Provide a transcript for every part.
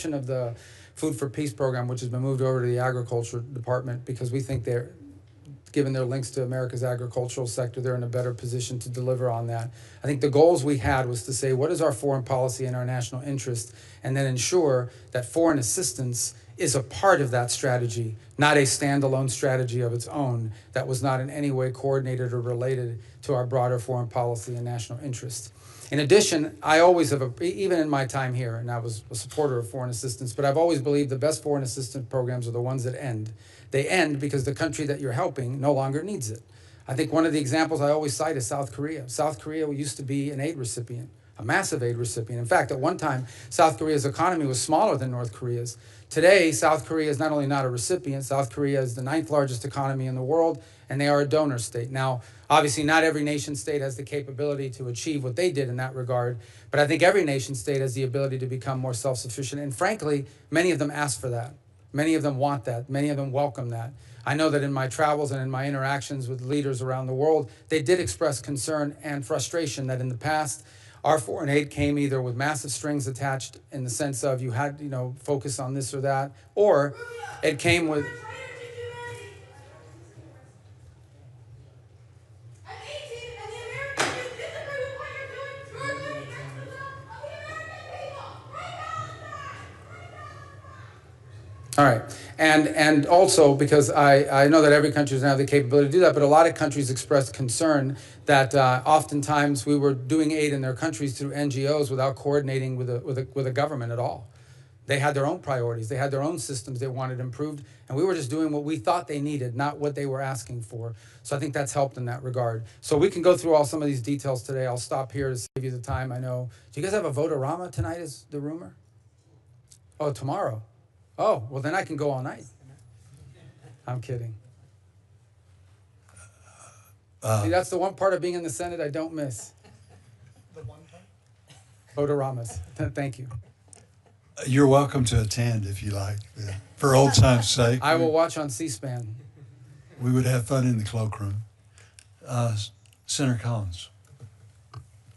of the Food for Peace program, which has been moved over to the Agriculture Department, because we think they're, given their links to America's agricultural sector, they're in a better position to deliver on that. I think the goals we had was to say, what is our foreign policy and our national interest, and then ensure that foreign assistance is a part of that strategy, not a standalone strategy of its own that was not in any way coordinated or related to our broader foreign policy and national interest. In addition, I always have, even in my time here, and I was a supporter of foreign assistance, but I've always believed the best foreign assistance programs are the ones that end. They end because the country that you're helping no longer needs it. I think one of the examples I always cite is South Korea. South Korea used to be an aid recipient, a massive aid recipient. In fact, at one time, South Korea's economy was smaller than North Korea's. Today, South Korea is not only not a recipient, South Korea is the 9th largest economy in the world, and they are a donor state. Now, obviously, not every nation state has the capability to achieve what they did in that regard, but I think every nation state has the ability to become more self-sufficient, and frankly, many of them ask for that. Many of them want that. Many of them welcome that. I know that in my travels and in my interactions with leaders around the world, they did express concern and frustration that in the past, our foreign aid came either with massive strings attached in the sense of you had, focus on this or that, or it came with... All right. And also, because I know that every country doesn't have the capability to do that, but a lot of countries expressed concern that oftentimes we were doing aid in their countries through NGOs without coordinating with a government at all. They had their own priorities. They had their own systems they wanted improved, and we were just doing what we thought they needed, not what they were asking for. So I think that's helped in that regard. So we can go through some of these details today. I'll stop here to save you the time. I know. Do you guys have a vote-a-rama tonight, is the rumor? Oh, tomorrow. Oh, well, then I can go all night. I'm kidding. See, that's the one part of being in the Senate I don't miss. The one part? Votoramas. Thank you. You're welcome to attend if you like. For old time's sake. I will watch on C-SPAN. We would have fun in the cloakroom. Senator Collins.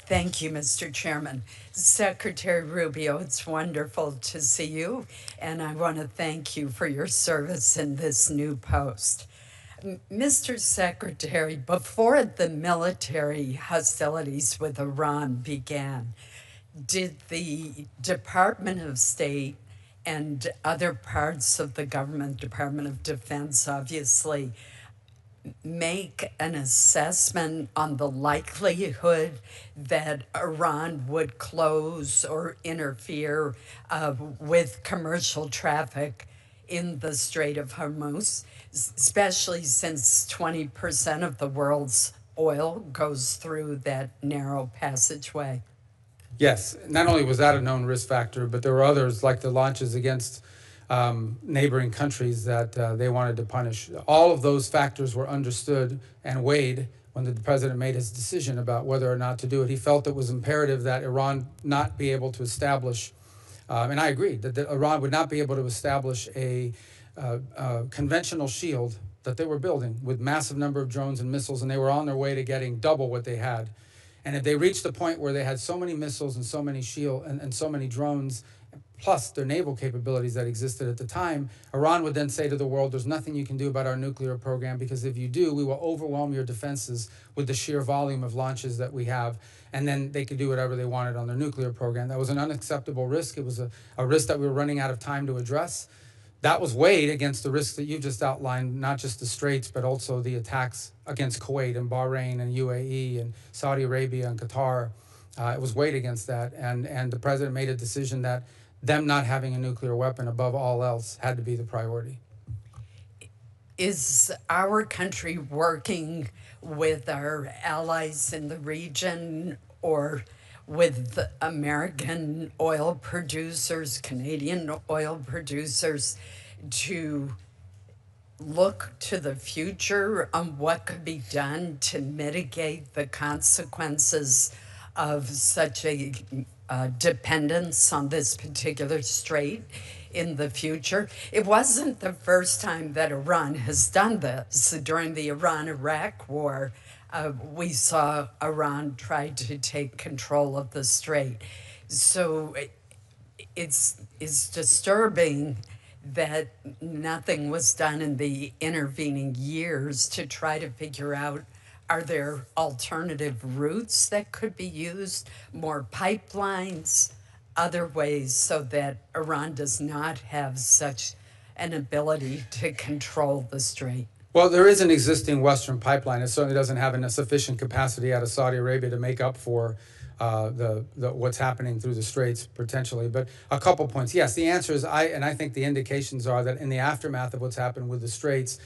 Thank you, Mr. Chairman. Secretary Rubio, it's wonderful to see you, and I want to thank you for your service in this new post. Mr. Secretary, before the military hostilities with Iran began, did the Department of State and other parts of the government, Department of Defense, obviously, make an assessment on the likelihood that Iran would close or interfere with commercial traffic in the Strait of Hormuz, especially since 20% of the world's oil goes through that narrow passageway? Yes, not only was that a known risk factor, but there were others like the launches against neighboring countries that they wanted to punish. All of those factors were understood and weighed when the president made his decision about whether or not to do it. He felt it was imperative that Iran not be able to establish, and I agree, that Iran would not be able to establish a conventional shield that they were building with massive number of drones and missiles, and they were on their way to getting double what they had. And if they reached the point where they had so many missiles and so many and so many drones, plus their naval capabilities that existed at the time, Iran would then say to the world, there's nothing you can do about our nuclear program, because if you do, we will overwhelm your defenses with the sheer volume of launches that we have, and then they could do whatever they wanted on their nuclear program. That was an unacceptable risk. It was a risk that we were running out of time to address. That was weighed against the risks that you just outlined, not just the Straits, but also the attacks against Kuwait and Bahrain and UAE and Saudi Arabia and Qatar. It was weighed against that, and the president made a decision that them not having a nuclear weapon above all else had to be the priority. Is our country working with our allies in the region or with American oil producers, Canadian oil producers, to look to the future on what could be done to mitigate the consequences of such a dependence on this particular strait in the future? It wasn't the first time that Iran has done this. During the Iran-Iraq war, we saw Iran try to take control of the strait. So it's disturbing that nothing was done in the intervening years to try to figure out, are there alternative routes that could be used, more pipelines, other ways, so that Iran does not have such an ability to control the strait? Well, there is an existing Western pipeline. It certainly doesn't have a sufficient capacity out of Saudi Arabia to make up for the what's happening through the Straits potentially. But a couple points. Yes, the answer is I think the indications are that in the aftermath of what's happened with the Straits,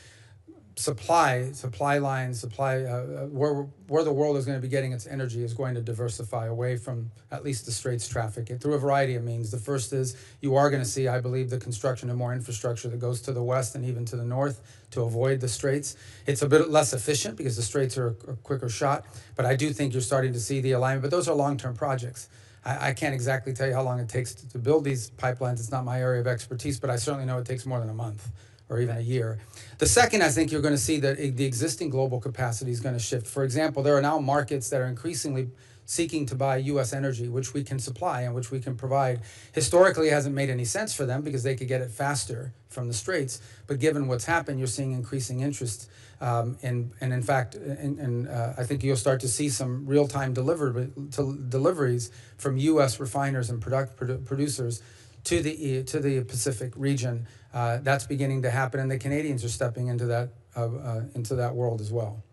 supply lines, where the world is going to be getting its energy is going to diversify away from at least the Straits traffic through a variety of means. The first is you are going to see, I believe, the construction of more infrastructure that goes to the west and even to the north to avoid the Straits. It's a bit less efficient because the Straits are a quicker shot, but I do think you're starting to see the alignment. But those are long-term projects. I can't exactly tell you how long it takes to build these pipelines. It's not my area of expertise, but I certainly know it takes more than a month or even a year. The second, I think you're going to see that the existing global capacity is going to shift. For example, there are now markets that are increasingly seeking to buy U.S. energy, which we can supply and which we can provide. Historically, it hasn't made any sense for them because they could get it faster from the Straits. But given what's happened, you're seeing increasing interest. And in fact, I think you'll start to see some real-time deliveries from U.S. refiners and producers to the Pacific region. That's beginning to happen, and the Canadians are stepping into that world as well.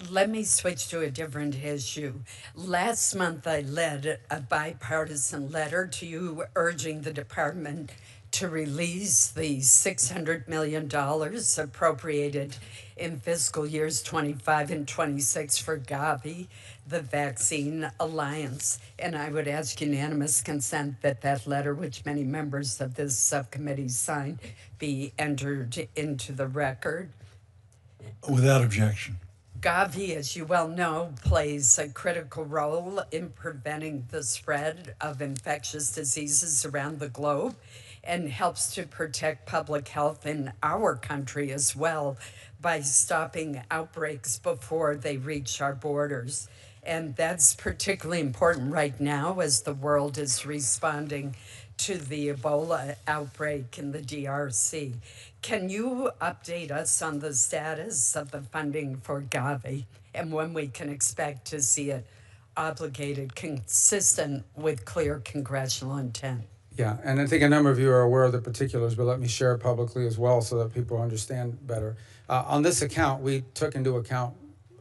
Let me switch to a different issue. Last month, I led a bipartisan letter to you urging the department to release the $600 million appropriated in fiscal years 25 and 26 for Gavi, the Vaccine Alliance. And I would ask unanimous consent that that letter, which many members of this subcommittee signed, be entered into the record. Without objection. Gavi, as you well know, plays a critical role in preventing the spread of infectious diseases around the globe and helps to protect public health in our country as well by stopping outbreaks before they reach our borders. And that's particularly important right now as the world is responding to the Ebola outbreak in the DRC. Can you update us on the status of the funding for Gavi and when we can expect to see it obligated, consistent with clear congressional intent? Yeah, and I think a number of you are aware of the particulars, but let me share it publicly as well so that people understand better. On this account, we took into account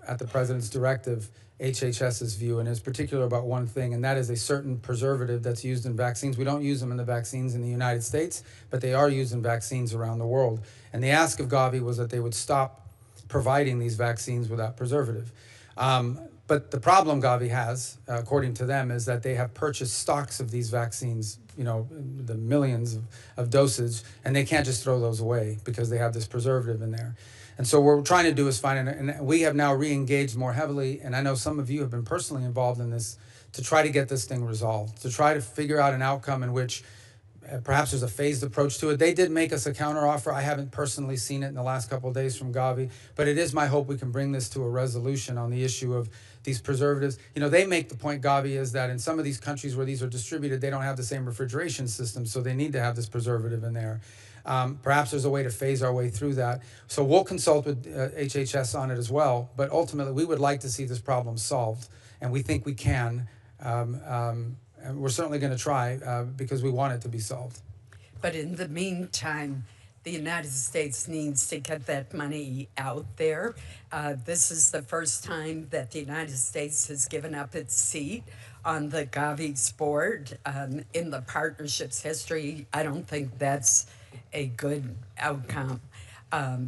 at the President's directive HHS's view, and is particular about one thing, and that is a certain preservative that's used in vaccines. We don't use them in the vaccines in the United States, but they are used in vaccines around the world. And the ask of Gavi was that they would stop providing these vaccines without preservative. But the problem Gavi has, according to them, is that they have purchased stocks of these vaccines, the millions of dosage, and they can't just throw those away because they have this preservative in there. And so what we're trying to do is find, and we have now re-engaged more heavily, and I know some of you have been personally involved in this, to try to get this thing resolved, to try to figure out an outcome in which perhaps there's a phased approach to it. They did make us a counteroffer. I haven't personally seen it in the last couple of days from Gavi, but it is my hope we can bring this to a resolution on the issue of these preservatives. They make the point, Gavi, is that in some of these countries where these are distributed, they don't have the same refrigeration system, so they need to have this preservative in there. Perhaps there's a way to phase our way through that. So we'll consult with HHS on it as well, but ultimately we would like to see this problem solved, and we think we can. And we're certainly going to try because we want it to be solved. But in the meantime, the United States needs to get that money out there. This is the first time that the United States has given up its seat on the Gavi's board. In the partnership's history, I don't think that's a good outcome.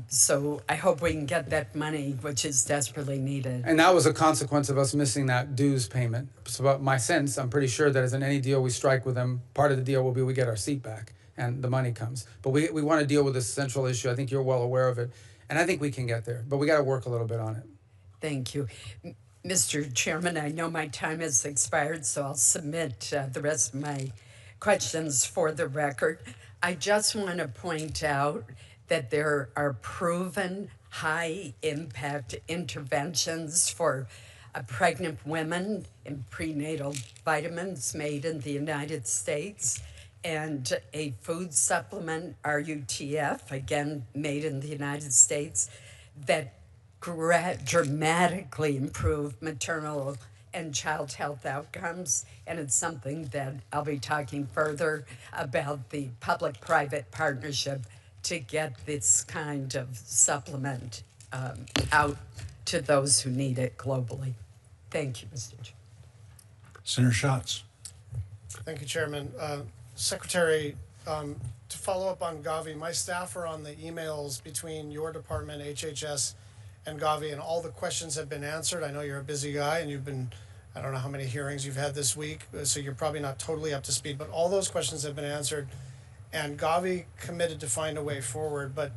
So I hope we can get that money, which is desperately needed. And that was a consequence of us missing that dues payment. So my sense, I'm pretty sure that as in any deal we strike with them, part of the deal will be we get our seat back and the money comes. But we want to deal with this central issue. I think you're well aware of it. And I think we can get there, but we got to work a little bit on it. Thank you. Mr. Chairman, I know my time has expired, so I'll submit the rest of my questions for the record. I just want to point out that there are proven high-impact interventions for pregnant women in prenatal vitamins made in the United States. and a food supplement, RUTF, again made in the United States, that dramatically improve maternal and child health outcomes. And it's something that I'll be talking further about, the public-private partnership to get this kind of supplement out to those who need it globally. Thank you, Mr. Chair. Senator Schatz. Thank you, Chairman. Secretary, to follow up on Gavi, my staff are on the emails between your department, HHS, and Gavi, and all the questions have been answered. I know you're a busy guy, and you've been, I don't know how many hearings you've had this week, so you're probably not totally up to speed, but all those questions have been answered, and Gavi committed to find a way forward. But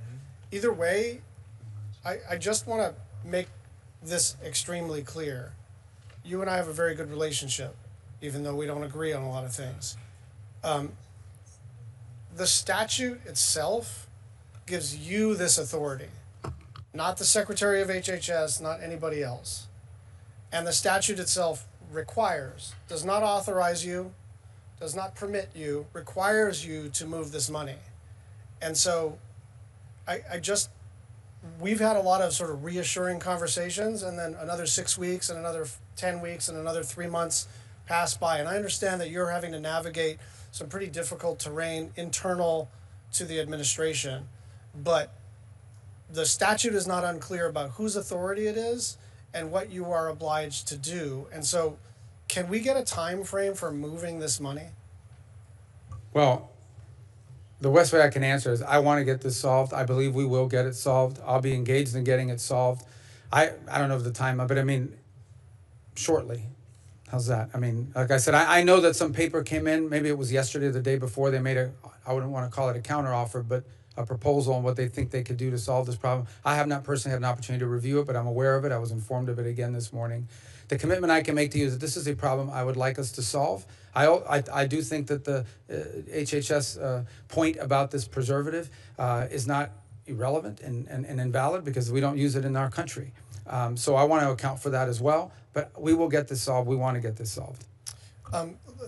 either way, I just want to make this extremely clear. You and I have a very good relationship, even though we don't agree on a lot of things. The statute itself gives you this authority, not the Secretary of HHS, not anybody else. And the statute itself requires, does not authorize you, does not permit you, requires you to move this money. And so we've had a lot of sort of reassuring conversations, and then another 6 weeks and another 10 weeks and another 3 months pass by. And I understand that you're having to navigate some pretty difficult terrain internal to the administration, but the statute is not unclear about whose authority it is and what you are obliged to do. And so can we get a time frame for moving this money? Well, the best way I can answer is I want to get this solved. I believe we will get it solved. I'll be engaged in getting it solved. I don't know the time, but I mean, shortly. How's that? I mean, like I said, I know that some paper came in. Maybe it was yesterday or the day before. They made I wouldn't want to call it a counteroffer, but a proposal on what they think they could do to solve this problem. I have not personally had an opportunity to review it, but I'm aware of it. I was informed of it again this morning. The commitment I can make to you is that this is a problem I would like us to solve. I do think that the HHS point about this preservative is not irrelevant and invalid because we don't use it in our country. So I want to account for that as well. But we will get this solved. We want to get this solved.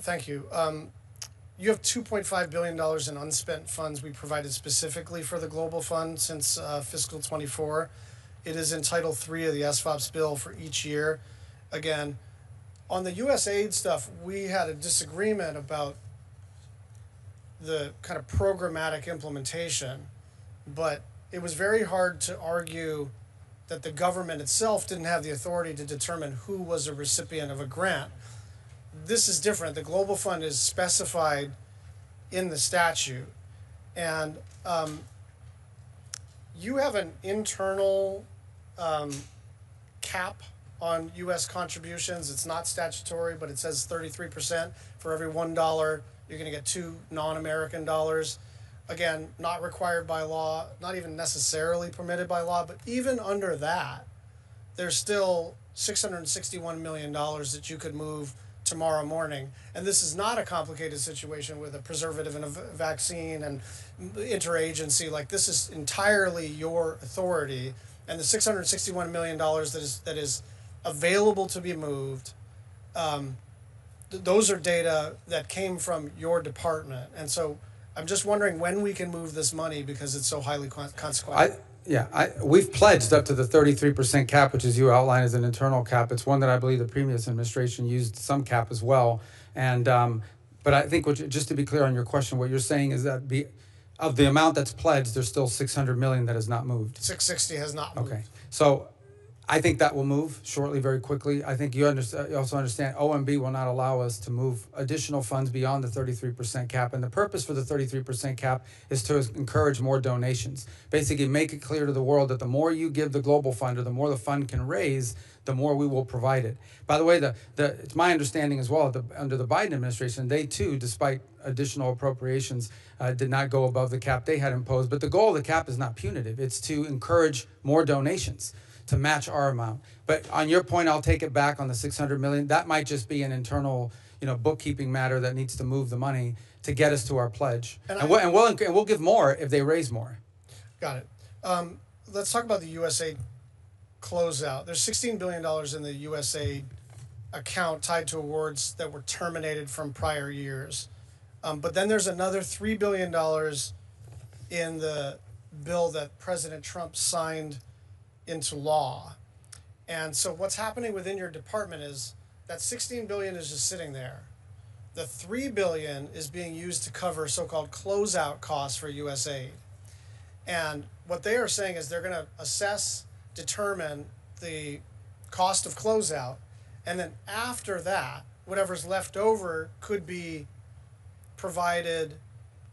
Thank you. You have $2.5 billion in unspent funds we provided specifically for the Global Fund since fiscal 24. It is in Title III of the SFOPS bill for each year. Again, on the USAID stuff, we had a disagreement about the kind of programmatic implementation, but it was very hard to argue that the government itself didn't have the authority to determine who was a recipient of a grant. This is different. The Global Fund is specified in the statute, and you have an internal cap on U.S. contributions. It's not statutory, but it says 33%. For every $1, you're going to get 2 non-American dollars. Again, not required by law, not even necessarily permitted by law, but even under that, there's still $661 million that you could move tomorrow morning. And this is not a complicated situation with a preservative and a vaccine and interagency. Like, this is entirely your authority. And the $661 million that is available to be moved, those are data that came from your department. And so I'm just wondering when we can move this money because it's so highly consequential. We've pledged up to the 33% cap, which, as you outlined, is an internal cap. It's one that I believe the previous administration used some cap as well. And but I think just to be clear on your question, what you're saying is that of the amount that's pledged, there's still $600 million that has not moved. 660 has not moved. Okay, so I think that will move shortly, very quickly. I think you also understand OMB will not allow us to move additional funds beyond the 33% cap. And the purpose for the 33% cap is to encourage more donations. Basically, make it clear to the world that the more you give the Global Fund or the more the fund can raise, the more we will provide it. By the way, it's my understanding as well, under the Biden administration, they too, despite additional appropriations, did not go above the cap they had imposed. But the goal of the cap is not punitive. It's to encourage more donations, to match our amount. But on your point, I'll take it back on the $600 million. That might just be an internal, bookkeeping matter that needs to move the money to get us to our pledge. And we'll give more if they raise more. Got it. Let's talk about the USAID closeout. There's $16 billion in the USAID account tied to awards that were terminated from prior years. But then there's another $3 billion in the bill that President Trump signed into law. And so what's happening within your department is that 16 billion is just sitting there. The 3 billion is being used to cover so-called closeout costs for USAID. And what they are saying is they're going to assess, determine the cost of closeout, and then after that, whatever's left over could be provided.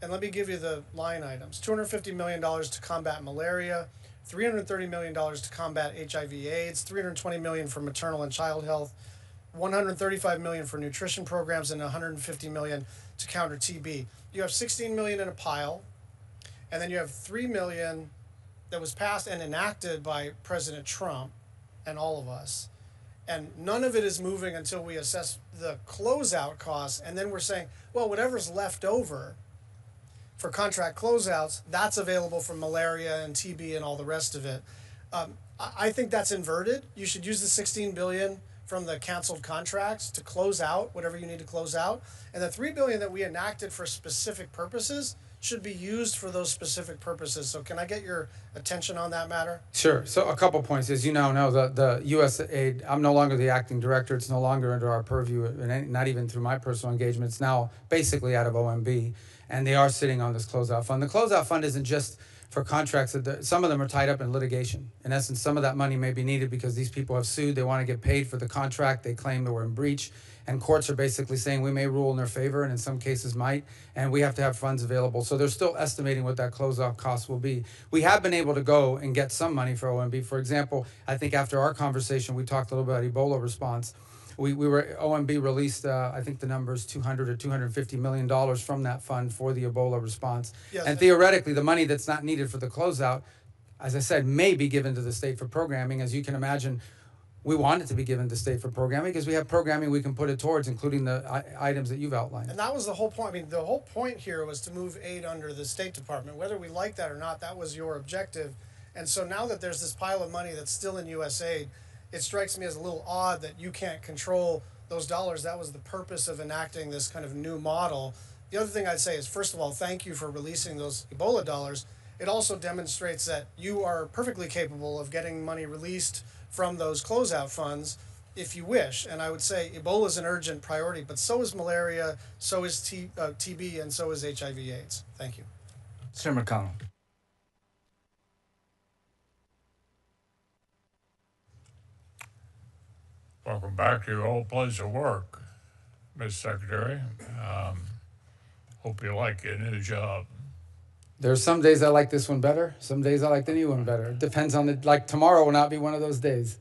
And let me give you the line items. $250 million to combat malaria, $330 million to combat HIV/AIDS, $320 million for maternal and child health, $135 million for nutrition programs, and $150 million to counter TB. You have $16 million in a pile, and then you have $3 million that was passed and enacted by President Trump and all of us. And none of it is moving until we assess the closeout costs, and then we're saying, well, whatever's left over for contract closeouts, that's available for malaria and TB and all the rest of it. I think that's inverted. You should use the $16 billion from the canceled contracts to close out whatever you need to close out, and the $3 billion that we enacted for specific purposes should be used for those specific purposes. So can I get your attention on that matter? Sure. So a couple points. As you now know, the USAID, I'm no longer the acting director. It's no longer under our purview, and not even through my personal engagement. It's now basically out of OMB, and they are sitting on this closeout fund. The closeout fund isn't just for contracts. Some of them are tied up in litigation. In essence, some of that money may be needed because these people have sued. They want to get paid for the contract. They claim they were in breach. And courts are basically saying we may rule in their favor, and in some cases might, and we have to have funds available. So they're still estimating what that closeout cost will be. We have been able to go and get some money for OMB. For example, I think after our conversation, we talked a little about Ebola response. OMB released, I think the number is $200 or $250 million from that fund for the Ebola response. Yes, and theoretically, the money that's not needed for the closeout, as I said, may be given to the state for programming. As you can imagine, we want it to be given to state for programming because we have programming we can put it towards, including the items that you've outlined. And that was the whole point. I mean, the whole point here was to move aid under the State Department. Whether we like that or not, that was your objective. And so now that there's this pile of money that's still in USAID, it strikes me as a little odd that you can't control those dollars. That was the purpose of enacting this kind of new model. The other thing I'd say is, first of all, thank you for releasing those Ebola dollars. It also demonstrates that you are perfectly capable of getting money released from those closeout funds if you wish. And I would say Ebola is an urgent priority, but so is malaria, so is TB, and so is HIV/AIDS. Thank you. Senator McConnell. Welcome back to your old place of work, Ms. Secretary. Hope you like your new job. There are some days I like this one better. Some days I like the new one better. It depends on like tomorrow will not be one of those days.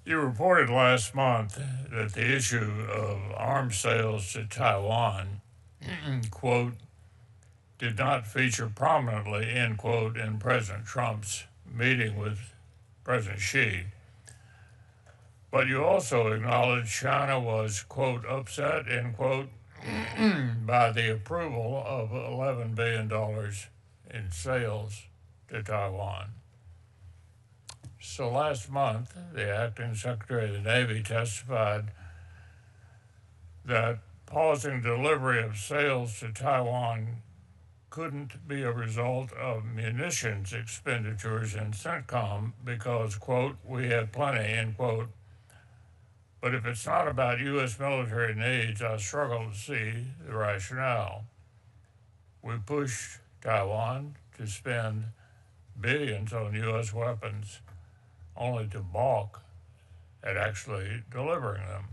You reported last month that the issue of arms sales to Taiwan, quote, did not feature prominently, end quote, in President Trump's meeting with President Xi. But you also acknowledged China was, quote, upset, end quote, by the approval of $11 billion in sales to Taiwan. So last month, the acting Secretary of the Navy testified that pausing delivery of sales to Taiwan couldn't be a result of munitions expenditures in CENTCOM because, quote, we had plenty, end quote. But if it's not about U.S. military needs, I struggle to see the rationale. We pushed Taiwan to spend billions on U.S. weapons only to balk at actually delivering them.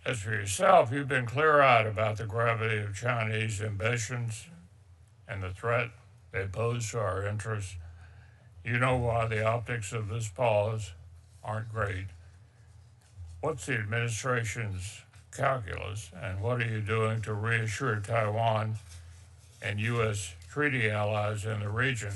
As for yourself, you've been clear-eyed about the gravity of Chinese ambitions and the threat they pose to our interests. You know why the optics of this pause aren't great. What's the administration's calculus, and what are you doing to reassure Taiwan and U.S. treaty allies in the region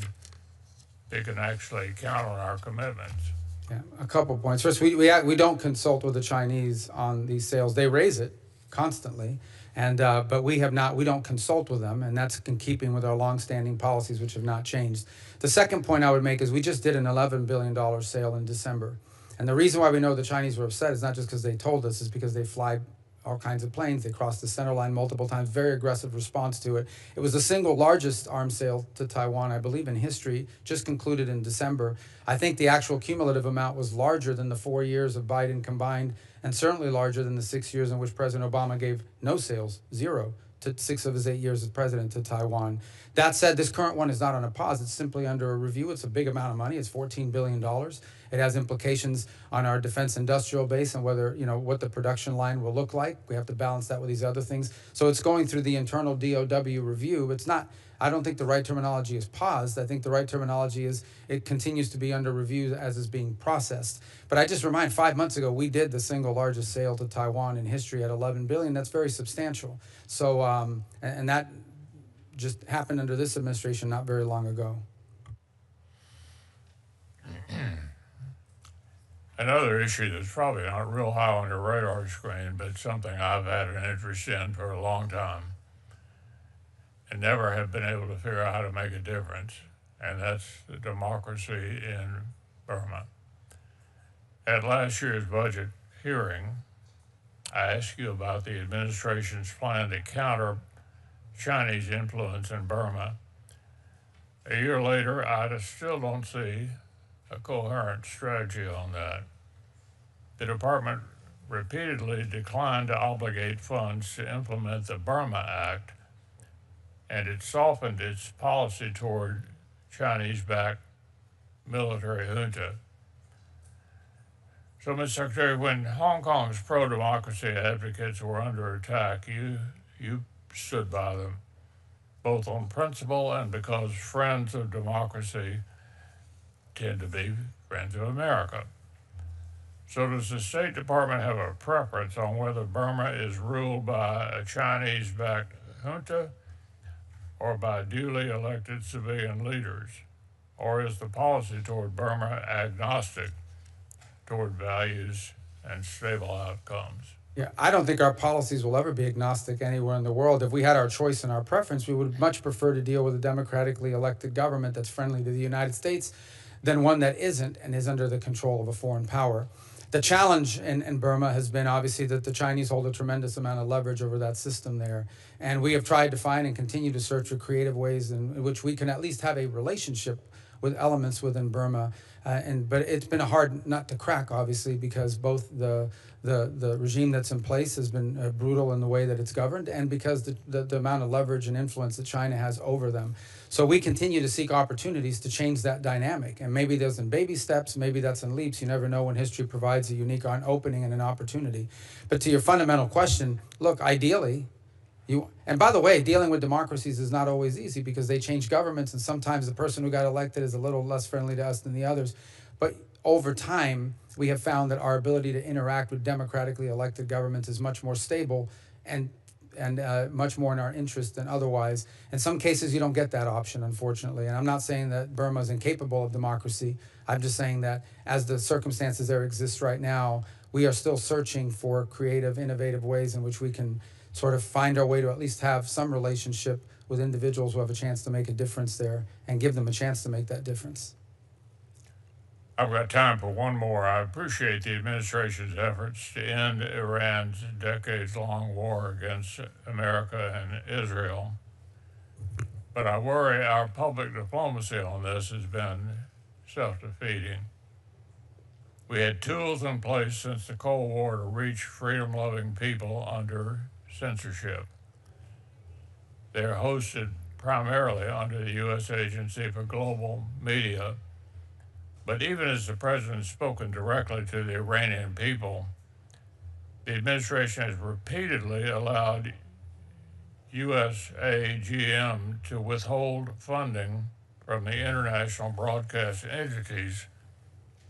they can actually count on our commitments? Yeah, a couple points. First, we don't consult with the Chinese on these sales. They raise it constantly, and but we don't consult with them, and that's in keeping with our longstanding policies, which have not changed. The second point I would make is we just did an $11 billion sale in December. And the reason why we know the Chinese were upset is not just because they told us, it's because they fly all kinds of planes. They crossed the center line multiple times, very aggressive response to it. It was the single largest arms sale to Taiwan, I believe, in history, just concluded in December. I think the actual cumulative amount was larger than the 4 years of Biden combined, and certainly larger than the 6 years in which President Obama gave no sales, zero, to 6 of his 8 years as president to Taiwan. That said, this current one is not on a pause. It's simply under a review. It's a big amount of money. It's $14 billion. It has implications on our defense industrial base and whether, what the production line will look like. We have to balance that with these other things. So it's going through the internal DOW review. It's not, I don't think the right terminology is paused. I think the right terminology is it continues to be under review as is being processed. But I just remind, 5 months ago, we did the single largest sale to Taiwan in history at $11 billion. That's very substantial. So, and that just happened under this administration not very long ago. Another issue that's probably not real high on the radar screen, but something I've had an interest in for a long time and never have been able to figure out how to make a difference, and that's the democracy in Burma. At last year's budget hearing, I asked you about the administration's plan to counter Chinese influence in Burma. A year later, I still don't see a coherent strategy on that. The department repeatedly declined to obligate funds to implement the Burma Act, and it softened its policy toward Chinese-backed military junta. So, Mr. Secretary, when Hong Kong's pro-democracy advocates were under attack, you stood by them, both on principle and because friends of democracy tend to be friends of America. So does the State Department have a preference on whether Burma is ruled by a Chinese-backed junta or by duly elected civilian leaders? Or is the policy toward Burma agnostic toward values and stable outcomes? Yeah, I don't think our policies will ever be agnostic anywhere in the world. If we had our choice and our preference, we would much prefer to deal with a democratically elected government that's friendly to the United States than one that isn't and is under the control of a foreign power. The challenge in Burma has been obviously that the Chinese hold a tremendous amount of leverage over that system there. And we have tried to find and continue to search for creative ways in which we can at least have a relationship with elements within Burma. But it's been a hard nut to crack, obviously, because both the regime that's in place has been brutal in the way that it's governed, and because the amount of leverage and influence that China has over them. So we continue to seek opportunities to change that dynamic. And maybe there's in baby steps, maybe that's in leaps. You never know when history provides a unique opening and an opportunity. But to your fundamental question, look, ideally, and by the way, dealing with democracies is not always easy because they change governments, and sometimes the person who got elected is a little less friendly to us than the others. But over time, we have found that our ability to interact with democratically elected governments is much more stable and much more in our interest than otherwise. In some cases, you don't get that option, unfortunately. And I'm not saying that Burma is incapable of democracy. I'm just saying that as the circumstances there exist right now, we are still searching for creative, innovative ways in which we can sort of find our way to at least have some relationship with individuals who have a chance to make a difference there and give them a chance to make that difference. I've got time for one more. I appreciate the administration's efforts to end Iran's decades-long war against America and Israel. But I worry our public diplomacy on this has been self-defeating. We had tools in place since the Cold War to reach freedom-loving people under censorship. They're hosted primarily under the U.S. Agency for Global Media. But even as the president's spoken directly to the Iranian people, the administration has repeatedly allowed USAGM to withhold funding from the international broadcast entities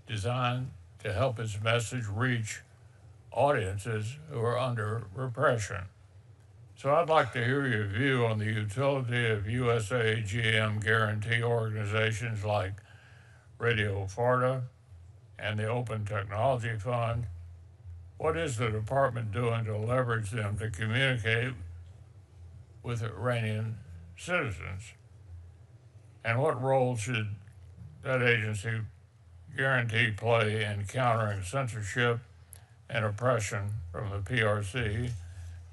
designed to help its message reach audiences who are under repression. So I'd like to hear your view on the utility of USAGM guarantee organizations like Radio Farda and the Open Technology Fund. What is the department doing to leverage them to communicate with Iranian citizens? And what role should that agency guarantee play in countering censorship and oppression from the PRC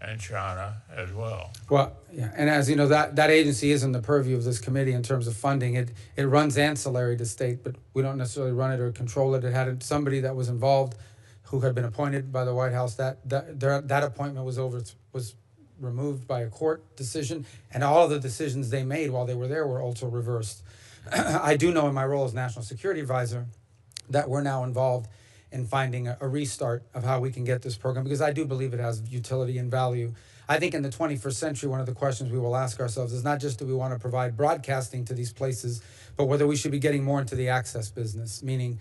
and China as well. Well, yeah, and as you know, that agency is in the purview of this committee in terms of funding. It runs ancillary to state, but we don't necessarily run it or control it. It had somebody that was involved who had been appointed by the White House. That appointment was removed by a court decision, and all of the decisions they made while they were there were also reversed. I do know in my role as National Security Advisor that we're now involved in finding a restart of how we can get this program, because I do believe it has utility and value. I think in the 21st century, one of the questions we will ask ourselves is not just do we want to provide broadcasting to these places, but whether we should be getting more into the access business, meaning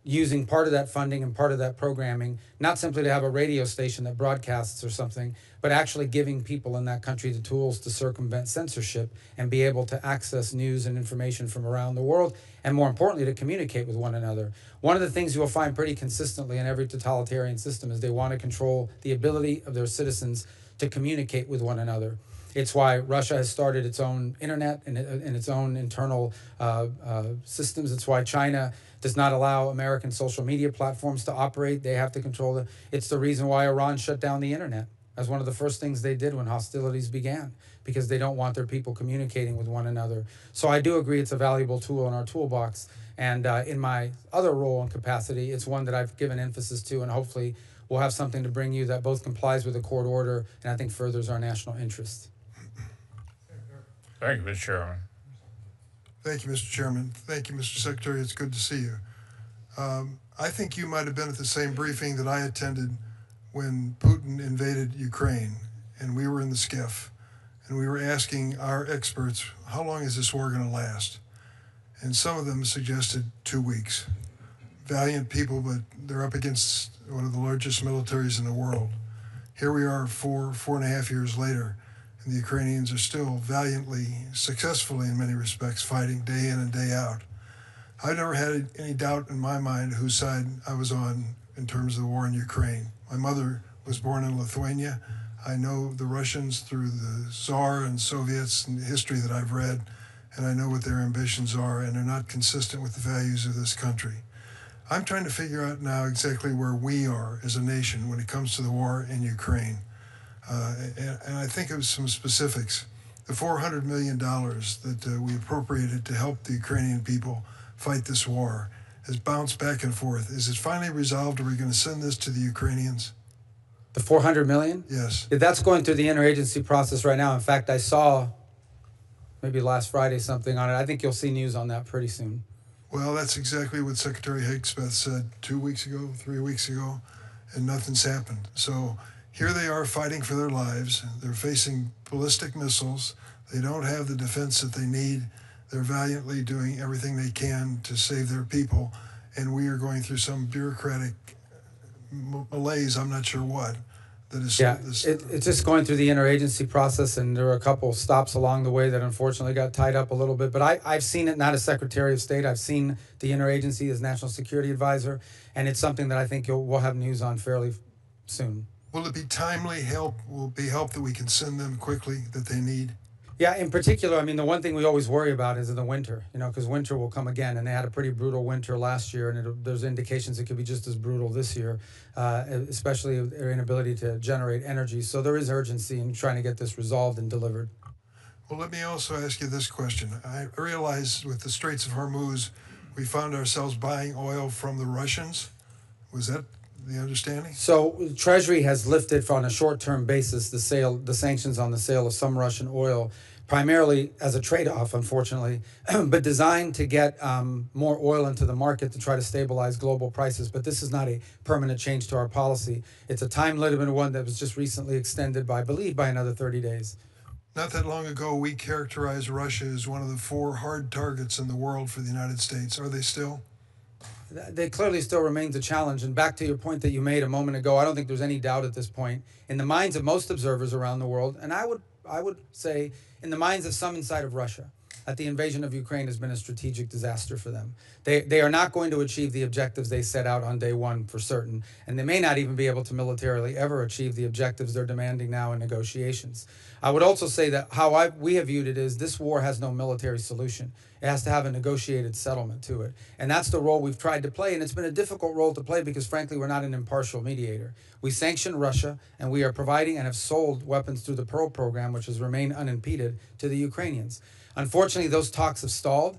using part of that funding and part of that programming, not simply to have a radio station that broadcasts or something, but actually giving people in that country the tools to circumvent censorship and be able to access news and information from around the world, and more importantly, to communicate with one another. One of the things you will find pretty consistently in every totalitarian system is they want to control the ability of their citizens to communicate with one another. It's why Russia has started its own internet and its own internal systems. It's why China does not allow American social media platforms to operate. They have to control it. It's the reason why Iran shut down the internet as one of the first things they did when hostilities began, because they don't want their people communicating with one another. So I do agree it's a valuable tool in our toolbox. And in my other role and capacity, it's one that I've given emphasis to, and hopefully we'll have something to bring you that both complies with the court order and I think furthers our national interest. Thank you, Mr. Chairman. Thank you, Mr. Chairman. Thank you, Mr. Secretary. It's good to see you. I think you might have been at the same briefing that I attended when Putin invaded Ukraine, and we were in the skiff, and we were asking our experts, how long is this war going to last? And some of them suggested 2 weeks. Valiant people, but they're up against one of the largest militaries in the world. Here we are 4.5 years later, and the Ukrainians are still valiantly, successfully in many respects, fighting day in and day out. I've never had any doubt in my mind whose side I was on in terms of the war in Ukraine. My mother was born in Lithuania. I know the Russians through the Tsar and Soviets and the history that I've read, and I know what their ambitions are, and they're not consistent with the values of this country. I'm trying to figure out now exactly where we are as a nation when it comes to the war in Ukraine. And I think of some specifics. The $400 million that we appropriated to help the Ukrainian people fight this war has bounced back and forth. Is it finally resolved? Are we going to send this to the Ukrainians? The $400 million? Yes. Yeah, that's going through the interagency process right now. In fact, I saw maybe last Friday something on it. I think you'll see news on that pretty soon. Well, that's exactly what Secretary Higginbotham said 2 weeks ago, 3 weeks ago, and nothing's happened. So here they are fighting for their lives. They're facing ballistic missiles. They don't have the defense that they need. They're valiantly doing everything they can to save their people. And we are going through some bureaucratic malaise, I'm not sure what. That is, Yeah, it's just going through the interagency process, and there were a couple stops along the way that unfortunately got tied up a little bit. But I've seen it not as Secretary of State. I've seen the interagency as National Security Advisor, and it's something that I think we'll have news on fairly soon. Will it be timely help? Will it be help that we can send them quickly that they need? Yeah, in particular, I mean, the one thing we always worry about is in the winter, because winter will come again, and they had a pretty brutal winter last year, and there's indications it could be just as brutal this year, especially their inability to generate energy. So there is urgency in trying to get this resolved and delivered. Well, let me also ask you this question. I realize with the Straits of Hormuz, we found ourselves buying oil from the Russians. Was that the understanding? So Treasury has lifted on a short-term basis the sanctions on the sale of some Russian oil, primarily as a trade-off, unfortunately, but designed to get more oil into the market to try to stabilize global prices. But this is not a permanent change to our policy. It's a time-limited one that was just recently extended by, I believe, by another 30 days. Not that long ago, we characterized Russia as one of the 4 hard targets in the world for the United States. Are they still? They clearly still remains a challenge. And back to your point that you made a moment ago, I don't think there's any doubt at this point in the minds of most observers around the world, and I would say in the minds of some inside of Russia, that the invasion of Ukraine has been a strategic disaster for them. They are not going to achieve the objectives they set out on day one for certain, and they may not even be able to militarily ever achieve the objectives they're demanding now in negotiations. I would also say that how we have viewed it is this war has no military solution. It has to have a negotiated settlement to it. And that's the role we've tried to play. And it's been a difficult role to play because, frankly, we're not an impartial mediator. We sanction Russia, and we are providing and have sold weapons through the Pearl program, which has remained unimpeded, to the Ukrainians. Unfortunately, those talks have stalled.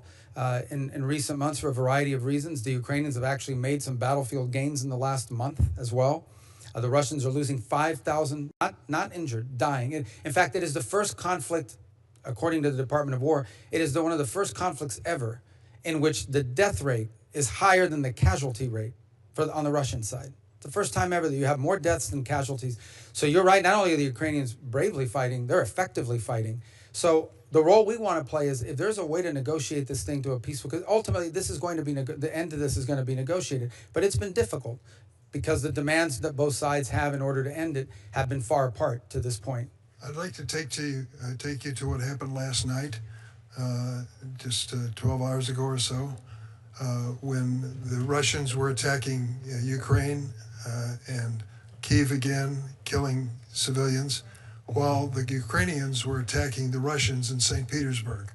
In recent months for a variety of reasons. The Ukrainians have actually made some battlefield gains in the last month as well. The Russians are losing 5,000, not injured, dying. In fact, it is the first conflict, according to the Department of War, it is one of the first conflicts ever in which the death rate is higher than the casualty rate on the Russian side. It's the first time ever that you have more deaths than casualties. So you're right, not only are the Ukrainians bravely fighting, they're effectively fighting. So the role we want to play is if there's a way to negotiate this thing to a peaceful, because ultimately this is going to be, the end of this is going to be negotiated. But it's been difficult because the demands that both sides have in order to end it have been far apart to this point. I'd like to take you to what happened last night, just 12 hours ago or so, when the Russians were attacking Ukraine and Kyiv again, killing civilians, while the Ukrainians were attacking the Russians in St. Petersburg.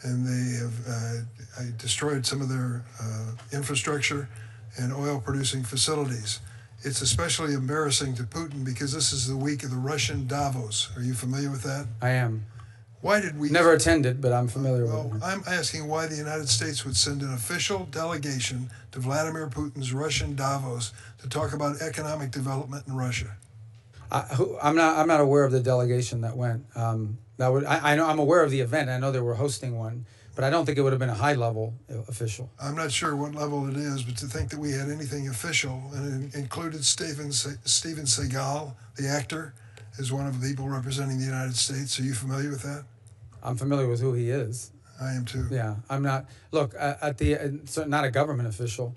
And they have destroyed some of their infrastructure and oil-producing facilities. It's especially embarrassing to Putin because this is the week of the Russian Davos. Are you familiar with that? I am. Why did we... Never attended, but I'm familiar with it. I'm asking why the United States would send an official delegation to Vladimir Putin's Russian Davos to talk about economic development in Russia. I'm not aware of the delegation that went. I know I'm aware of the event. I know they were hosting one, but I don't think it would have been a high level official. I'm not sure what level it is, but to think that we had anything official, and it included Steven Seagal, the actor, as one of the people representing the United States. Are you familiar with that? I'm familiar with who he is. I am too. Yeah, I'm not. Look, not a government official.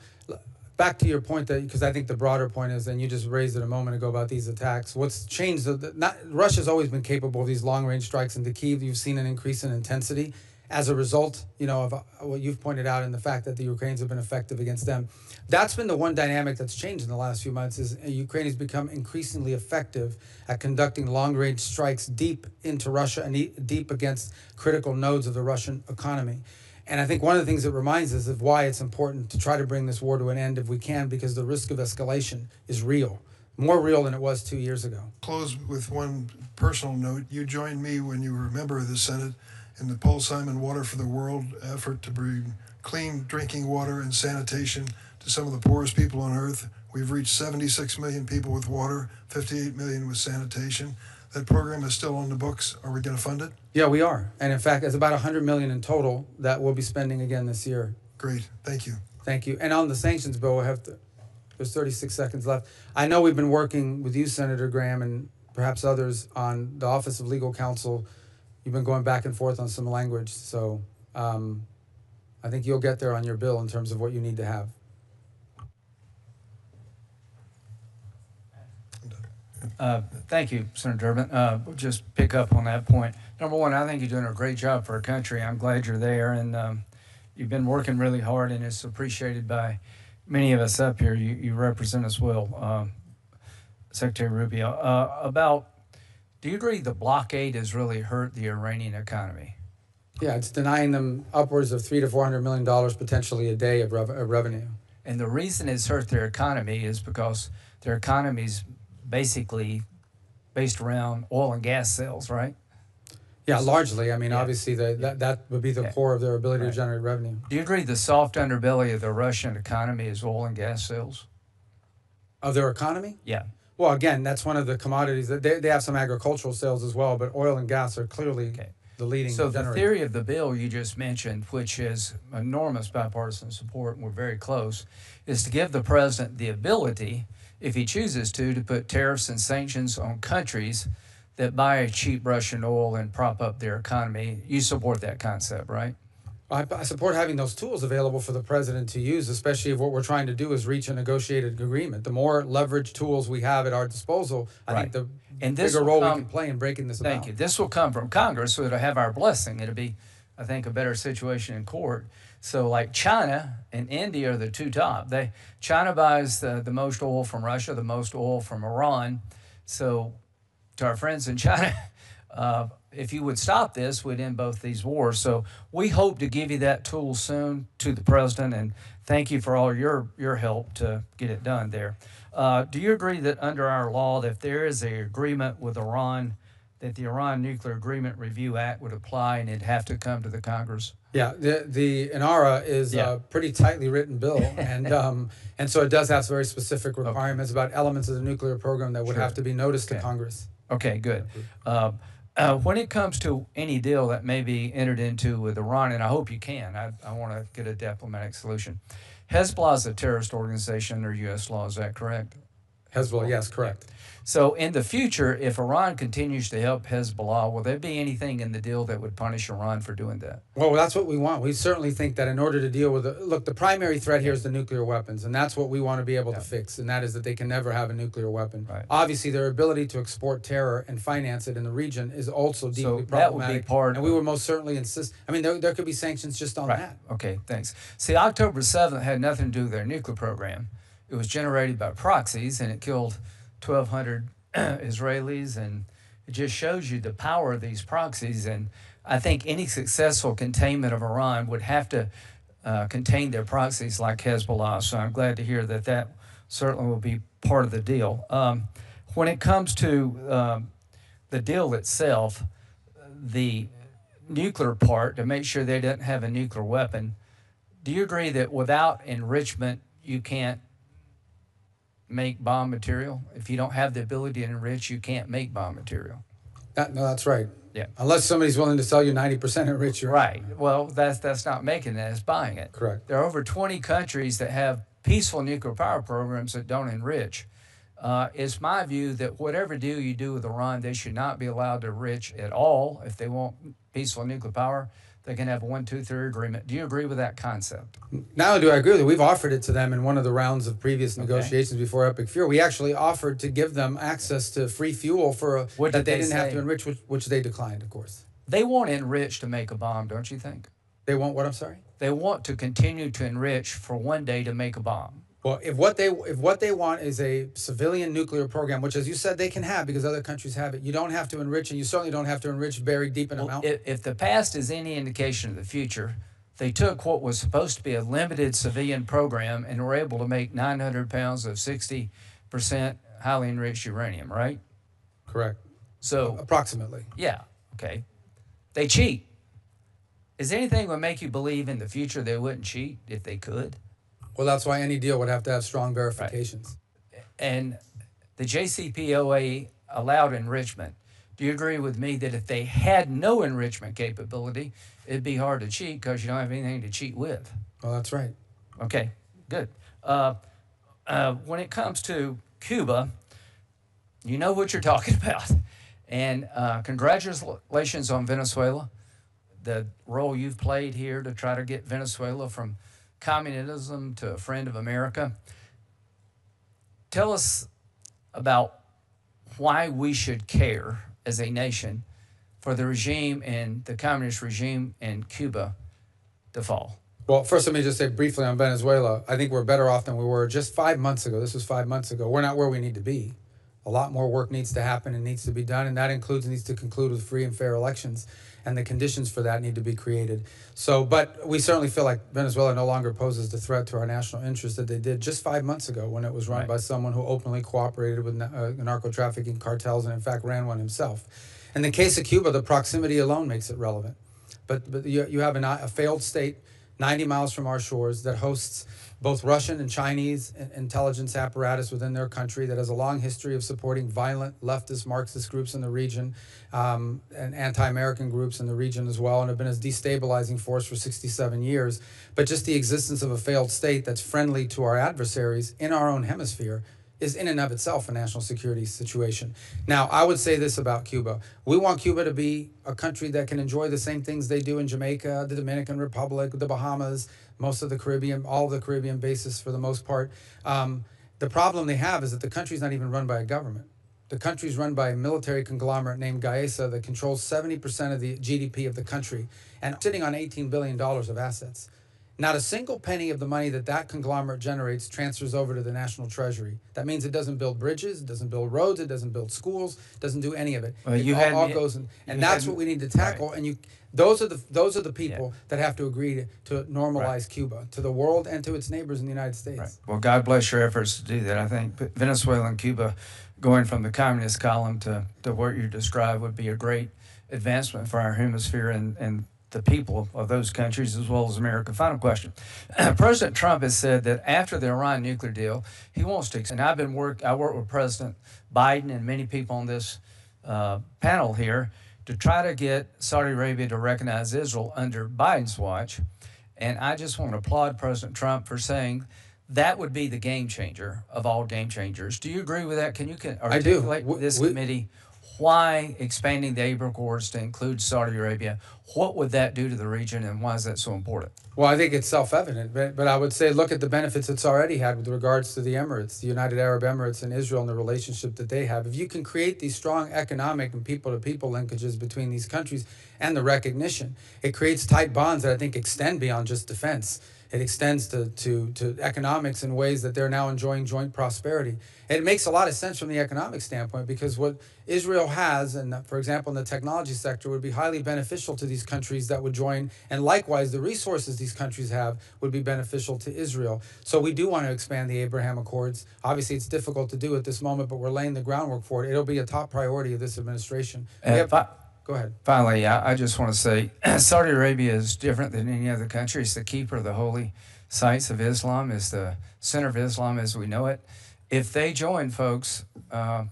Back to your point, that because I think the broader point is, and you just raised it a moment ago about these attacks. What's changed? Russia's always been capable of these long-range strikes into Kyiv. You've seen an increase in intensity as a result, of what you've pointed out, and the fact that the Ukrainians have been effective against them. That's been the one dynamic that's changed in the last few months. Is Ukraine has become increasingly effective at conducting long-range strikes deep into Russia and deep against critical nodes of the Russian economy. And I think one of the things that reminds us of why it's important to try to bring this war to an end if we can, because the risk of escalation is real, more real than it was 2 years ago. Close with one personal note. You joined me when you were a member of the Senate in the Paul Simon Water for the World effort to bring clean drinking water and sanitation to some of the poorest people on earth. We've reached 76 million people with water, 58 million with sanitation. That program is still on the books. Are we going to fund it? Yeah, we are. And in fact, it's about $100 million in total that we'll be spending again this year. Great. Thank you. Thank you. And on the sanctions bill, there's 36 seconds left. I know we've been working with you, Senator Graham, and perhaps others on the Office of Legal Counsel. You've been going back and forth on some language. So I think you'll get there on your bill in terms of what you need to have. Thank you, Senator Durbin. We'll just pick up on that point. Number one, I think you're doing a great job for our country. I'm glad you're there, and you've been working really hard, and it's appreciated by many of us up here. You represent us well, Secretary Rubio. Do you agree the blockade has really hurt the Iranian economy? Yeah, it's denying them upwards of $300 to $400 million potentially a day of revenue. And the reason it's hurt their economy is because their economy's basically based around oil and gas sales, right? Yeah, largely. I mean, obviously, that would be the core of their ability to generate revenue. Do you agree the soft underbelly of the Russian economy is oil and gas sales? Of their economy? Yeah. Well, again, that's one of the commodities. They have some agricultural sales as well, but oil and gas are clearly the leading So generator. the theory of the bill you just mentioned, which is enormous bipartisan support, and we're very close, is to give the president the ability, if he chooses to put tariffs and sanctions on countries that buy cheap Russian oil and prop up their economy. You support that concept, right? I support having those tools available for the president to use, especially if what we're trying to do is reach a negotiated agreement. The more leverage tools we have at our disposal, I think the bigger role we can play in breaking this about. Thank you. This will come from Congress, so it'll have our blessing. It'll be, I think, a better situation in court. So like China and India are the two top. China buys the most oil from Russia, the most oil from Iran. So to our friends in China, if you would stop this, we'd end both these wars. So we hope to give you that tool soon to the president, and thank you for all your help to get it done there. Do you agree that under our law, that if there is an agreement with Iran, that the Iran Nuclear Agreement Review Act would apply and it'd have to come to the Congress? Yeah, the INARA is a pretty tightly written bill, and so it does have very specific requirements about elements of the nuclear program that would have to be noticed to Congress. Okay, good. When it comes to any deal that may be entered into with Iran, and I hope you can, I want to get a diplomatic solution. Hezbollah is a terrorist organization under U.S. law, is that correct? Hezbollah, yes, correct. So in the future, if Iran continues to help Hezbollah, will there be anything in the deal that would punish Iran for doing that? Well, that's what we want. We certainly think that in order to deal with the primary threat here is the nuclear weapons, and that's what we want to be able to fix, and that is that they can never have a nuclear weapon. Right. Obviously, their ability to export terror and finance it in the region is also deeply So that problematic. would be part and we would most certainly insist. I mean, there could be sanctions just on that. Okay, thanks. See, October 7th had nothing to do with their nuclear program. It was generated by proxies, and it killed 1,200 Israelis, and it just shows you the power of these proxies. And I think any successful containment of Iran would have to contain their proxies like Hezbollah. So I'm glad to hear that that certainly will be part of the deal. When it comes to the deal itself, the nuclear part, to make sure they don't have a nuclear weapon, do you agree that without enrichment, you can't make bomb material? If you don't have the ability to enrich, you can't make bomb material. No, that's right. Yeah. Unless somebody's willing to sell you 90% enriched uranium. Right. Well, that's not making that, it's buying it. Correct. There are over 20 countries that have peaceful nuclear power programs that don't enrich. It's my view that whatever deal you do with Iran, they should not be allowed to enrich at all. If they want peaceful nuclear power, they can have a 1, 2, 3 agreement. Do you agree with that concept? Not only do I agree with it, we've offered it to them in one of the rounds of previous negotiations before Epic Fury. We actually offered to give them access to free fuel for that they didn't have to enrich, which they declined, of course. They want to enrich to make a bomb, don't you think? They want what, I'm sorry? They want to continue to enrich for one day to make a bomb. Well, if what they want is a civilian nuclear program, which, as you said, they can have because other countries have it, you don't have to enrich, and you certainly don't have to enrich buried deep in a mountain. If the past is any indication of the future, they took what was supposed to be a limited civilian program and were able to make 900 pounds of 60% highly enriched uranium, right? Correct. So approximately. Yeah. Okay. They cheat. Is there anything that would make you believe in the future they wouldn't cheat if they could? Well, that's why any deal would have to have strong verifications. Right. And the JCPOA allowed enrichment. Do you agree with me that if they had no enrichment capability, it'd be hard to cheat because you don't have anything to cheat with? Well, that's right. Okay, good. When it comes to Cuba, you know what you're talking about. And congratulations on Venezuela, the role you've played here to try to get Venezuela from communism to a friend of America. Tell us about why we should care as a nation for the regime and the communist regime in Cuba to fall. Well, first, let me just say briefly on Venezuela, I think we're better off than we were just 5 months ago. This was 5 months ago. We're not where we need to be. A lot more work needs to happen and needs to be done, and that needs to conclude with free and fair elections, and the conditions for that need to be created. So, but we certainly feel like Venezuela no longer poses the threat to our national interest that they did just 5 months ago when it was run by someone who openly cooperated with narco-trafficking cartels and in fact ran one himself. In the case of Cuba, the proximity alone makes it relevant. But you have a failed state 90 miles from our shores that hosts both Russian and Chinese intelligence apparatus within their country that has a long history of supporting violent leftist Marxist groups in the region and anti-American groups in the region as well, and have been a destabilizing force for 67 years. But just the existence of a failed state that's friendly to our adversaries in our own hemisphere is in and of itself a national security situation. Now, I would say this about Cuba. We want Cuba to be a country that can enjoy the same things they do in Jamaica, the Dominican Republic, the Bahamas, most of the Caribbean, all of the Caribbean bases for the most part. The problem they have is that the country's not even run by a government. The country's run by a military conglomerate named Gaesa that controls 70% of the GDP of the country and sitting on $18 billion of assets. Not a single penny of the money that conglomerate generates transfers over to the national treasury. That means it doesn't build bridges, it doesn't build roads, it doesn't build schools, doesn't do any of it. Well, It all goes in, and that's what we need to tackle. Right. And those are the people that have to agree to normalize Cuba to the world and to its neighbors in the United States. Right. Well, God bless your efforts to do that. I think Venezuela and Cuba, going from the communist column to what you described, would be a great advancement for our hemisphere and the people of those countries as well as America. Final question. President Trump has said that after the Iran nuclear deal, he wants to, and I work with President Biden and many people on this panel here to try to get Saudi Arabia to recognize Israel under Biden's watch. And I just want to applaud President Trump for saying that would be the game changer of all game changers. Do you agree with that? Can you articulate with this committee why expanding the Abraham Accords to include Saudi Arabia, what would that do to the region, and why is that so important? Well, I think it's self-evident, but I would say look at the benefits it's already had with regards to the Emirates, the United Arab Emirates and Israel, and the relationship that they have. If you can create these strong economic and people-to-people linkages between these countries and the recognition, it creates tight bonds that I think extend beyond just defense. It extends to economics in ways that they're now enjoying joint prosperity. And it makes a lot of sense from the economic standpoint, because what Israel has, and for example, in the technology sector, would be highly beneficial to these countries that would join. And likewise, the resources these countries have would be beneficial to Israel. So we do want to expand the Abraham Accords. Obviously, it's difficult to do at this moment, but we're laying the groundwork for it. It'll be a top priority of this administration. Go ahead. Finally, I just want to say Saudi Arabia is different than any other country. It's the keeper of the holy sites of Islam. It's the center of Islam as we know it. If they join, folks, a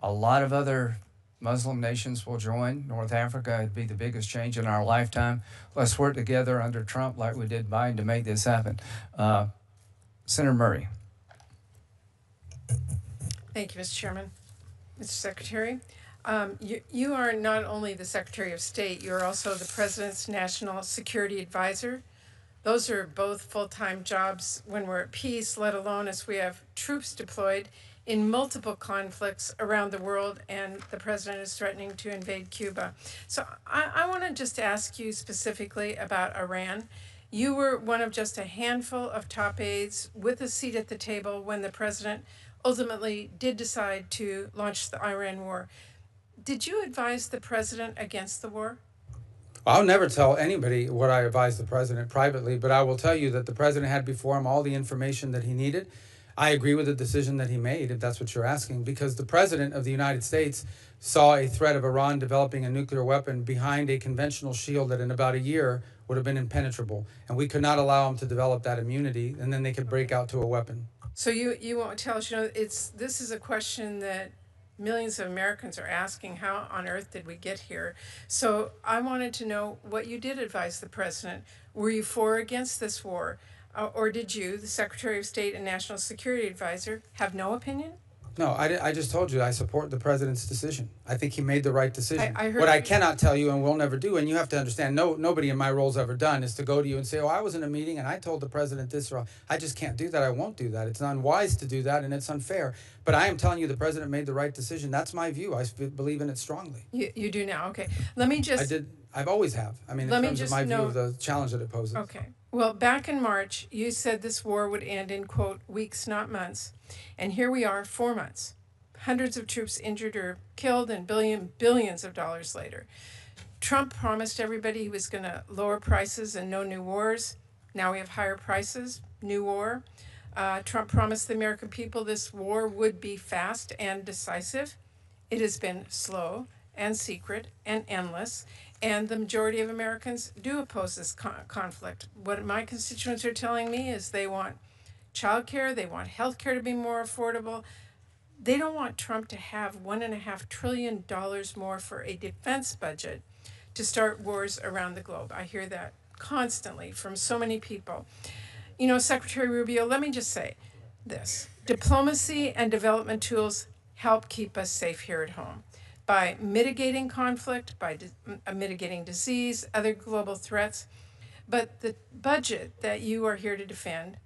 lot of other Muslim nations will join. North Africa would be the biggest change in our lifetime. Let's work together under Trump like we did Biden to make this happen. Senator Murray. Thank you, Mr. Chairman. Mr. Secretary. You are not only the Secretary of State, you're also the President's National Security Advisor. Those are both full-time jobs when we're at peace, let alone as we have troops deployed in multiple conflicts around the world, and the President is threatening to invade Cuba. So I want to just ask you specifically about Iran. You were one of just a handful of top aides with a seat at the table when the President ultimately did decide to launch the Iran war. Did you advise the President against the war? I'll never tell anybody what I advised the President privately, but I will tell you that the President had before him all the information that he needed. I agree with the decision that he made, if that's what you're asking, because the President of the United States saw a threat of Iran developing a nuclear weapon behind a conventional shield that in about a year would have been impenetrable. And we could not allow him to develop that immunity, and then they could break out to a weapon. So you won't tell us, this is a question that millions of Americans are asking, how on earth did we get here? So I wanted to know what you did advise the President. Were you for or against this war? Or did you, the Secretary of State and National Security Advisor, have no opinion? No, I just told you I support the President's decision. I think he made the right decision. I heard what I cannot tell you, and will never do, and you have to understand, nobody in my role's ever done, is to go to you and say, oh, I was in a meeting and I told the President this, or I just can't do that. I won't do that. It's unwise to do that, and it's unfair. But I am telling you the President made the right decision. That's my view. I believe in it strongly. You do now. Okay. Let me just... I've always have. I mean, in terms of my view of the challenge that it poses. Okay. Well, back in March, you said this war would end in, quote, weeks, not months. And here we are, 4 months. Hundreds of troops injured or killed, and billions of dollars later. Trump promised everybody he was going to lower prices and no new wars. Now we have higher prices, new war. Trump promised the American people this war would be fast and decisive. It has been slow and secret and endless, and the majority of Americans do oppose this conflict. What my constituents are telling me is they want childcare, they want health care to be more affordable. They don't want Trump to have $1.5 trillion more for a defense budget to start wars around the globe. I hear that constantly from so many people. Secretary Rubio, let me just say this. Diplomacy and development tools help keep us safe here at home by mitigating conflict, by mitigating disease, other global threats. But the budget that you are here to defend,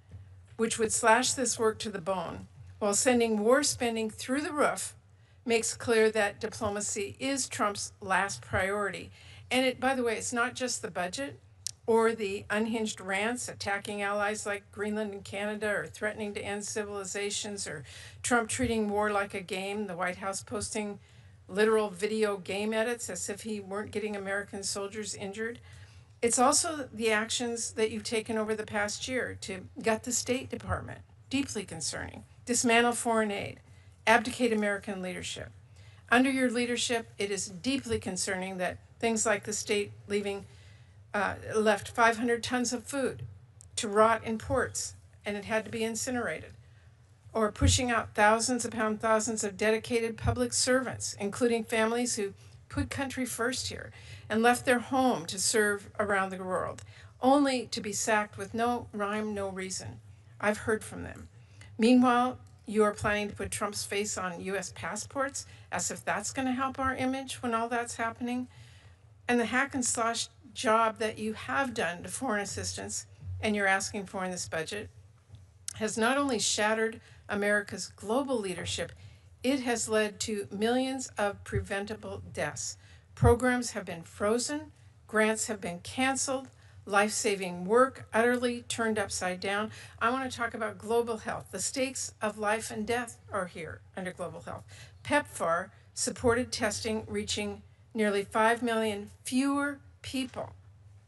which would slash this work to the bone, while sending war spending through the roof, makes clear that diplomacy is Trump's last priority. And by the way, it's not just the budget. or the unhinged rants attacking allies like Greenland and Canada, or threatening to end civilizations, or Trump treating war like a game, the White House posting literal video game edits as if he weren't getting American soldiers injured. It's also the actions that you've taken over the past year to gut the State Department, deeply concerning, dismantle foreign aid, abdicate American leadership. Under your leadership, it is deeply concerning that things like the state left 500 tons of food to rot in ports, and it had to be incinerated. Or pushing out thousands upon thousands of dedicated public servants, including families who put country first here and left their home to serve around the world, only to be sacked with no rhyme, no reason. I've heard from them. Meanwhile, you are planning to put Trump's face on U.S. passports, as if that's going to help our image when all that's happening. And the hack and slash job that you have done to foreign assistance, and you're asking for in this budget, has not only shattered America's global leadership, it has led to millions of preventable deaths. Programs have been frozen, grants have been canceled, life-saving work utterly turned upside down. I want to talk about global health. The stakes of life and death are here under global health. PEPFAR supported testing reaching nearly 5 million fewer people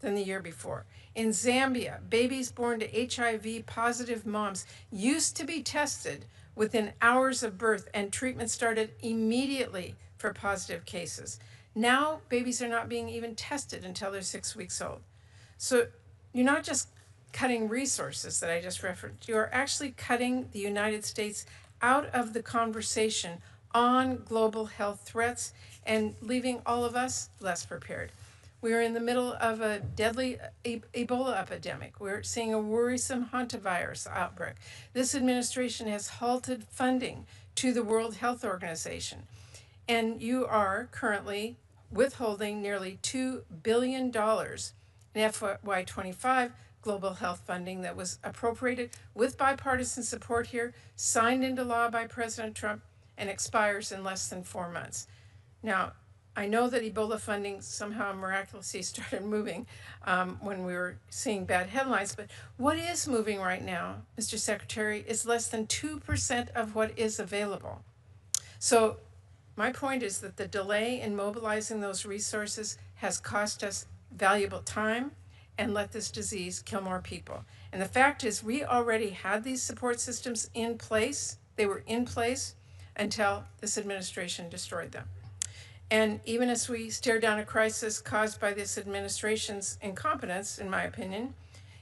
than the year before. In Zambia, babies born to HIV-positive moms used to be tested within hours of birth, and treatment started immediately for positive cases. Now, babies are not being even tested until they're 6 weeks old. So you're not just cutting resources that I just referenced, you are actually cutting the United States out of the conversation on global health threats and leaving all of us less prepared. We are in the middle of a deadly Ebola epidemic. We're seeing a worrisome hantavirus outbreak. This administration has halted funding to the World Health Organization. And you are currently withholding nearly $2 billion in FY25 global health funding that was appropriated with bipartisan support here, signed into law by President Trump, and expires in less than 4 months. Now, I know that Ebola funding somehow miraculously started moving when we were seeing bad headlines, but what is moving right now, Mr. Secretary, is less than 2% of what is available. So my point is that the delay in mobilizing those resources has cost us valuable time and let this disease kill more people. And the fact is, we already had these support systems in place. They were in place until this administration destroyed them. And even as we stare down a crisis caused by this administration's incompetence, in my opinion,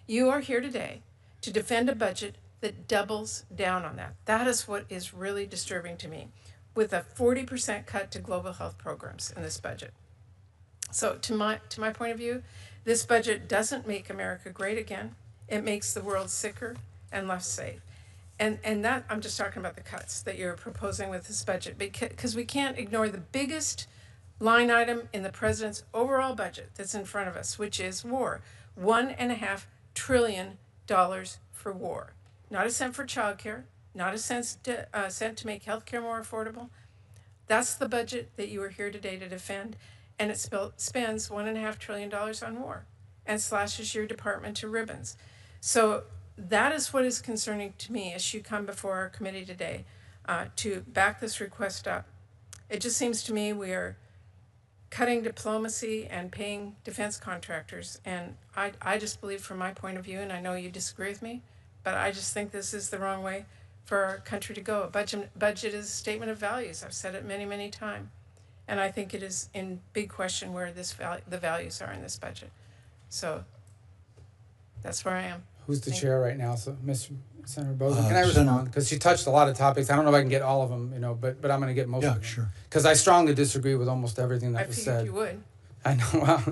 you are here today to defend a budget that doubles down on that. That is what is really disturbing to me, with a 40% cut to global health programs in this budget. So to my point of view, this budget doesn't make America great again. It makes the world sicker and less safe. And that, I'm just talking about the cuts that you're proposing with this budget, because we can't ignore the biggest line item in the president's overall budget that's in front of us, which is war. $1.5 trillion for war. Not a cent for childcare, not a cent to make healthcare more affordable. That's the budget that you are here today to defend, and it spends $1.5 trillion on war and slashes your department to ribbons. So that is what is concerning to me as you come before our committee today to back this request up. It just seems to me we are cutting diplomacy and paying defense contractors. And I just believe, from my point of view, and I know you disagree with me, but I just think this is the wrong way for our country to go. A budget is a statement of values. I've said it many, many times. And I think it is in big question where the values are in this budget. So that's where I am. Who's the Thank chair right now? So, Ms. Senator Boozman, can I Senator- respond? Because she touched a lot of topics. I don't know if I can get all of them, but I'm going to get most of them. Yeah, sure. Because I strongly disagree with almost everything that I was figured said. you would. I know. Well,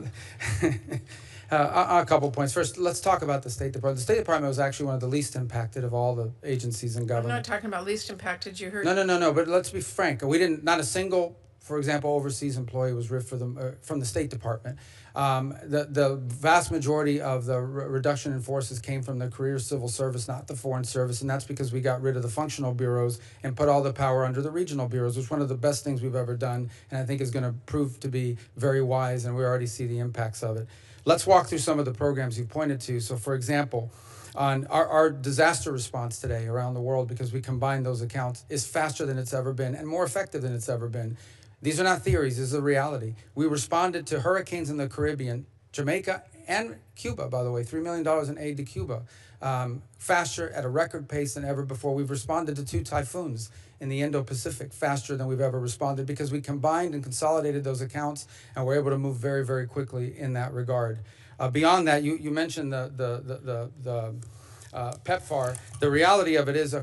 a couple points. First, let's talk about the State Department. The State Department was actually one of the least impacted of all the agencies in I'm government. not talking about least impacted. You heard. No. But let's be frank. Not a single, for example, overseas employee was ripped from the State Department. The vast majority of the reduction in forces came from the career civil service, not the foreign service, and that's because we got rid of the functional bureaus and put all the power under the regional bureaus, which is one of the best things we've ever done, and I think is going to prove to be very wise, and we already see the impacts of it. Let's walk through some of the programs you pointed to. So, for example, on our disaster response today around the world, because we combine those accounts, is faster than it's ever been and more effective than it's ever been. These are not theories, this is a reality. We responded to hurricanes in the Caribbean, Jamaica, and Cuba, by the way, $3 million in aid to Cuba, faster at a record pace than ever before. We've responded to 2 typhoons in the Indo-Pacific faster than we've ever responded because we combined and consolidated those accounts and were able to move very, very quickly in that regard. Beyond that, you mentioned the PEPFAR. The reality of it is,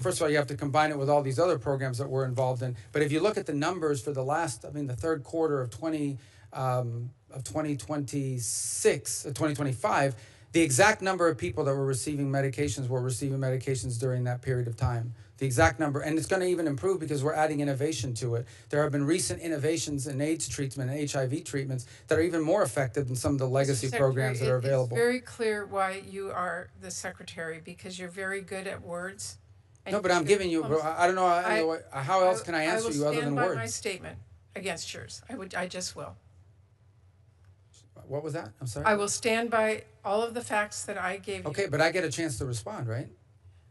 first of all, you have to combine it with all these other programs that we're involved in. But if you look at the numbers for the third quarter of 2025, the exact number of people that were receiving medications during that period of time. The exact number, and it's going to even improve because we're adding innovation to it. There have been recent innovations in AIDS treatment and HIV treatments that are even more effective than some of the legacy programs that are available. It's very clear why you are the secretary, because you're very good at words. No, but I'm giving you, I don't know, how else can I answer you other than I will stand by words? my statement against yours. I just will. What was that? I'm sorry? I will stand by all of the facts that I gave you. Okay, but I get a chance to respond, right?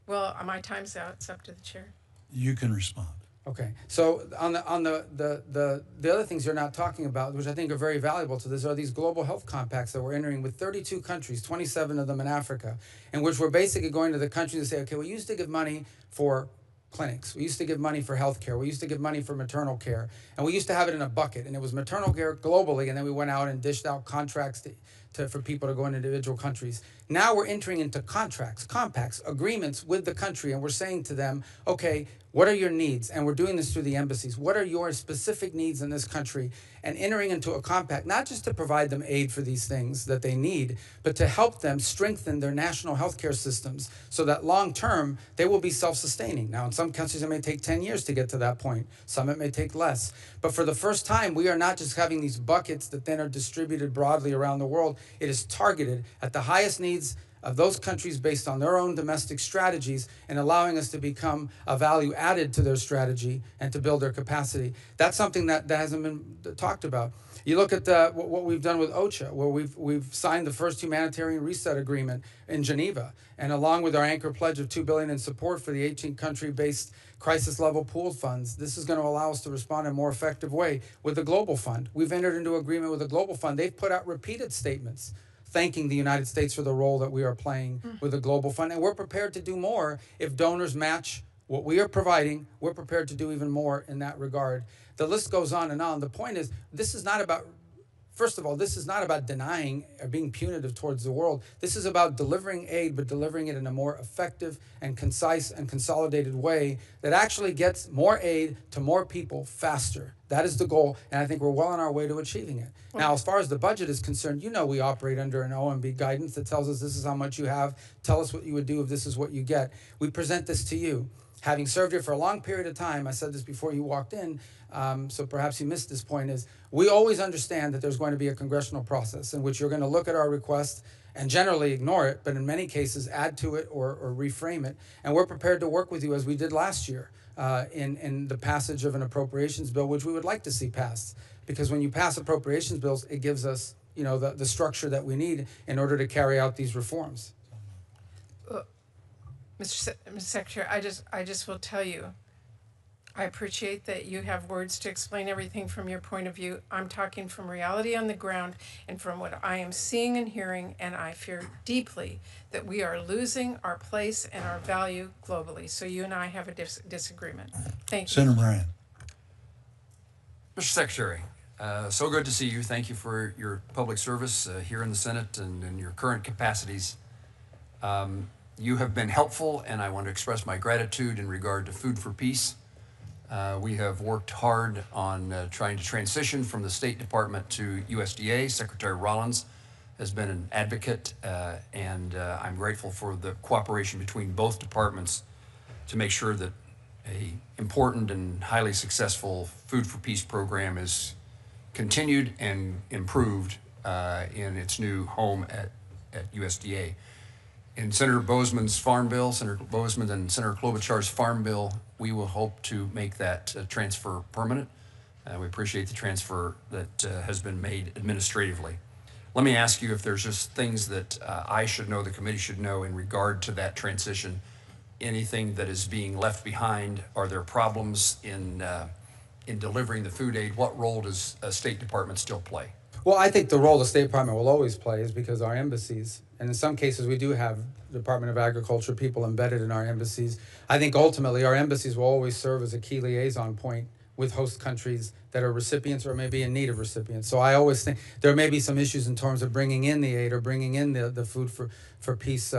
Well, my time's out. It's up to the chair. You can respond. Okay, so on the other things you're not talking about, which I think are very valuable to this, are these global health compacts that we're entering with 32 countries, 27 of them in Africa, in which we're basically going to the countries and say, okay, we used to give money for clinics, we used to give money for health care, we used to give money for maternal care, and we used to have it in a bucket, and it was maternal care globally, and then we went out and dished out contracts for people to go in individual countries. Now we're entering into contracts, compacts, agreements with the country, and we're saying to them, okay, what are your needs? And we're doing this through the embassies. What are your specific needs in this country? And entering into a compact, not just to provide them aid for these things that they need, but to help them strengthen their national healthcare systems so that long term, they will be self-sustaining. Now, in some countries, it may take 10 years to get to that point. Some it may take less. But for the first time, we are not just having these buckets that then are distributed broadly around the world. It is targeted at the highest needs of those countries based on their own domestic strategies and allowing us to become a value added to their strategy and to build their capacity. That's something that hasn't been talked about. You look at what we've done with OCHA, where we've signed the first humanitarian reset agreement in Geneva, and along with our anchor pledge of $2 billion in support for the 18 country-based crisis level pooled funds, this is going to allow us to respond in a more effective way with the Global Fund. We've entered into agreement with the Global Fund. They've put out repeated statements thanking the United States for the role that we are playing with the Global Fund. And we're prepared to do more if donors match what we are providing. We're prepared to do even more in that regard. The list goes on and on. The point is, this is not about, first of all, this is not about denying or being punitive towards the world. This is about delivering aid, but delivering it in a more effective and concise and consolidated way that actually gets more aid to more people faster. That is the goal, and I think we're well on our way to achieving it. Now, as far as the budget is concerned, you know we operate under an OMB guidance that tells us this is how much you have, tell us what you would do if this is what you get. We present this to you. Having served here for a long period of time, I said this before you walked in, so perhaps you missed this point, is we always understand that there's going to be a congressional process in which you're going to look at our request and generally ignore it, but in many cases add to it or reframe it. And we're prepared to work with you as we did last year in the passage of an appropriations bill, which we would like to see passed. Because when you pass appropriations bills, it gives us, the structure that we need in order to carry out these reforms. Mr. Secretary, I just will tell you, I appreciate that you have words to explain everything from your point of view. I'm talking from reality on the ground and from what I am seeing and hearing, and I fear deeply that we are losing our place and our value globally. So you and I have a disagreement. Thank you. Senator Moran. Mr. Secretary, so good to see you. Thank you for your public service here in the Senate and in your current capacities. You have been helpful, and I want to express my gratitude in regard to Food for Peace. We have worked hard on trying to transition from the State Department to USDA. Secretary Rollins has been an advocate, and I'm grateful for the cooperation between both departments to make sure that an important and highly successful Food for Peace program is continued and improved in its new home at USDA. In Senator Bozeman's Farm Bill, Senator Bozeman and Senator Klobuchar's Farm Bill, we will hope to make that transfer permanent. We appreciate the transfer that has been made administratively. Let me ask you if there's just things that I should know, the committee should know in regard to that transition. Anything that is being left behind? Are there problems in delivering the food aid? What role does a State Department still play? Well, I think the role the State Department will always play is because our embassies, and in some cases we do have Department of Agriculture people embedded in our embassies. I think ultimately our embassies will always serve as a key liaison point with host countries that are recipients or maybe in need of recipients. So I always think there may be some issues in terms of bringing in the aid or bringing in the food for peace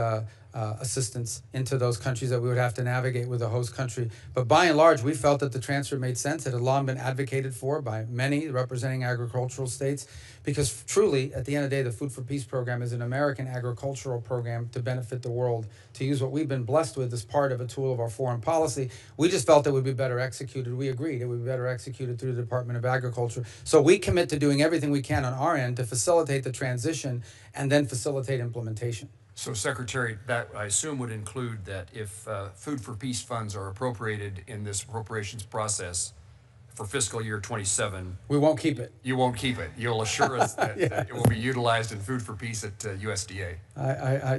assistance into those countries that we would have to navigate with the host country. But by and large, we felt that the transfer made sense. It had long been advocated for by many representing agricultural states, because truly, at the end of the day, the Food for Peace program is an American agricultural program to benefit the world, to use what we've been blessed with as part of a tool of our foreign policy. We just felt it would be better executed. We agreed it would be better executed through the Department of Agriculture. So we commit to doing everything we can on our end to facilitate the transition and then facilitate implementation. So, Secretary, that I assume would include that if Food for Peace funds are appropriated in this appropriations process for fiscal year 27, we won't keep it. You won't keep it. You'll assure us that, that it will be utilized in Food for Peace at USDA.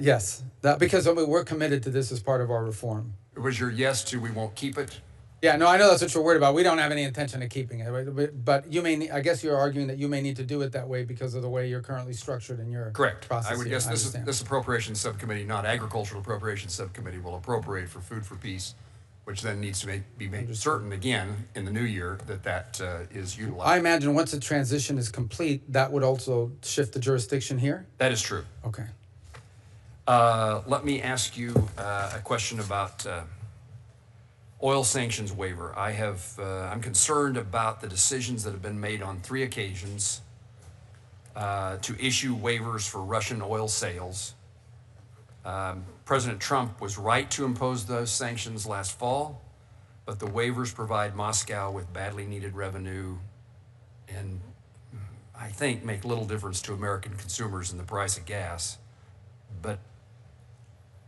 Yes, because I mean, we're committed to this as part of our reform. It was your yes to we won't keep it? Yeah, no, I know that's what you're worried about. We don't have any intention of keeping it, right? But you may, I guess you're arguing that you may need to do it that way because of the way you're currently structured in your Correct. process. I would guess here. this appropriations subcommittee, not agricultural appropriations subcommittee, will appropriate for Food for Peace, which then needs to be made certain again in the new year that is utilized. I imagine once the transition is complete, that would also shift the jurisdiction here? That is true. Okay. Let me ask you a question about oil sanctions waiver. I'm concerned about the decisions that have been made on 3 occasions to issue waivers for Russian oil sales. President Trump was right to impose those sanctions last fall, but the waivers provide Moscow with badly needed revenue and I think make little difference to American consumers in the price of gas. But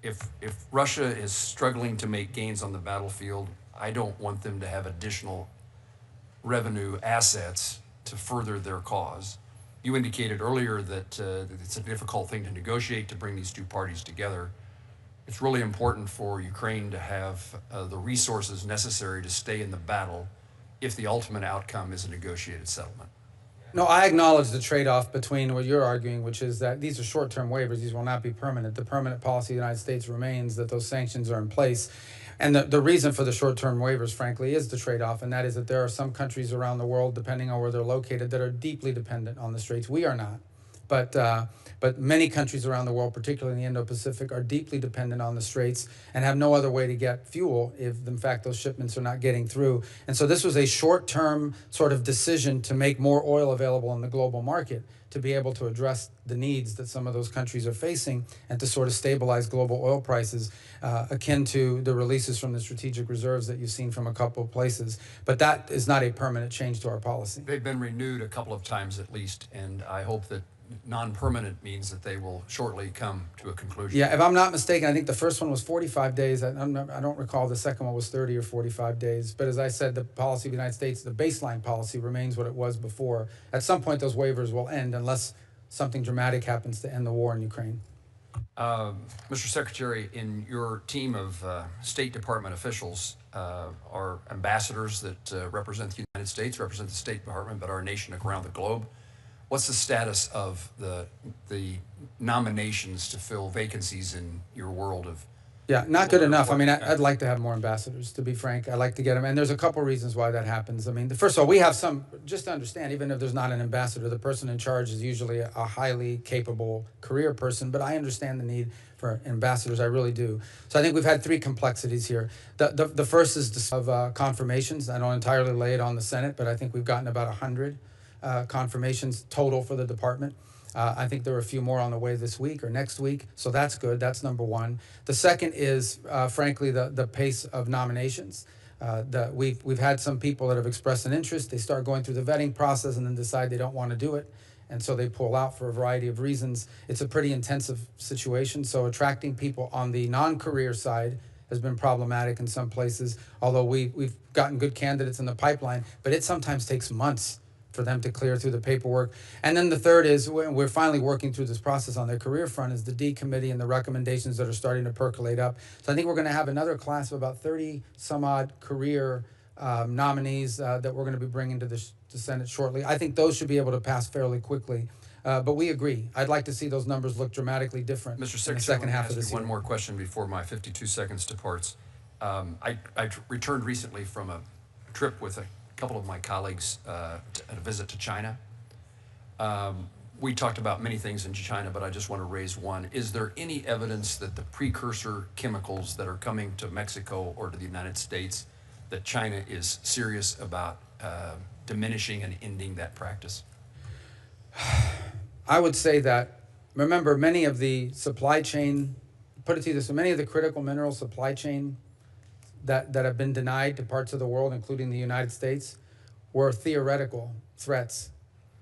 if Russia is struggling to make gains on the battlefield, I don't want them to have additional revenue assets to further their cause. You indicated earlier that it's a difficult thing to negotiate to bring these two parties together. It's really important for Ukraine to have the resources necessary to stay in the battle if the ultimate outcome is a negotiated settlement. No, I acknowledge the trade-off between what you're arguing, which is that these are short-term waivers. These will not be permanent. The permanent policy of the United States remains that those sanctions are in place. And the reason for the short-term waivers, frankly, is the trade-off, and that is that there are some countries around the world, depending on where they're located, that are deeply dependent on the Straits. We are not. But many countries around the world, particularly in the Indo-Pacific, are deeply dependent on the Straits and have no other way to get fuel if, in fact, those shipments are not getting through. And so this was a short-term sort of decision to make more oil available in the global market to be able to address the needs that some of those countries are facing and to sort of stabilize global oil prices, akin to the releases from the strategic reserves that you've seen from a couple of places. But that is not a permanent change to our policy. They've been renewed a couple of times at least, and I hope that non-permanent means that they will shortly come to a conclusion. Yeah, if I'm not mistaken, I think the first one was 45 days. I don't recall the second one was 30 or 45 days. But as I said, the policy of the United States, the baseline policy remains what it was before. At some point, those waivers will end unless something dramatic happens to end the war in Ukraine. Mr. Secretary, in your team of State Department officials are ambassadors that represent the United States, represent the State Department, but our nation around the globe. What's the status of the nominations to fill vacancies in your world of? Yeah, not good enough. I mean, I'd like to have more ambassadors, to be frank. I'd like to get them. And there's a couple reasons why that happens. I mean, first of all, we have some, just to understand, even if there's not an ambassador, the person in charge is usually a highly capable career person. But I understand the need for ambassadors. I really do. So I think we've had 3 complexities here. The first is of confirmations. I don't entirely lay it on the Senate, but I think we've gotten about 100 confirmations total for the department. I think there are a few more on the way this week or next week, so that's good. That's number one. The second is, frankly, the pace of nominations. We've had some people that have expressed an interest. They start going through the vetting process and then decide they don't want to do it, and so they pull out for a variety of reasons. It's a pretty intensive situation, so attracting people on the non-career side has been problematic in some places, although we've gotten good candidates in the pipeline, but it sometimes takes months for them to clear through the paperwork. And then the third is, we're finally working through this process on their career front, is the D committee and the recommendations that are starting to percolate up. So I think we're going to have another class of about 30 some odd career nominees that we're going to be bringing to the Senate shortly. I think those should be able to pass fairly quickly. But we agree. I'd like to see those numbers look dramatically different Mr. in the Secretary, second let me half ask of you this one year. more question before my 52 seconds departs. I returned recently from a trip with a couple of my colleagues at a visit to China. We talked about many things in China, but I just want to raise one. Is there any evidence that the precursor chemicals that are coming to Mexico or to the United States, that China is serious about diminishing and ending that practice? I would say that, remember, many of the supply chain, put it to you this way, many of the critical mineral supply chain that have been denied to parts of the world, including the United States, were theoretical threats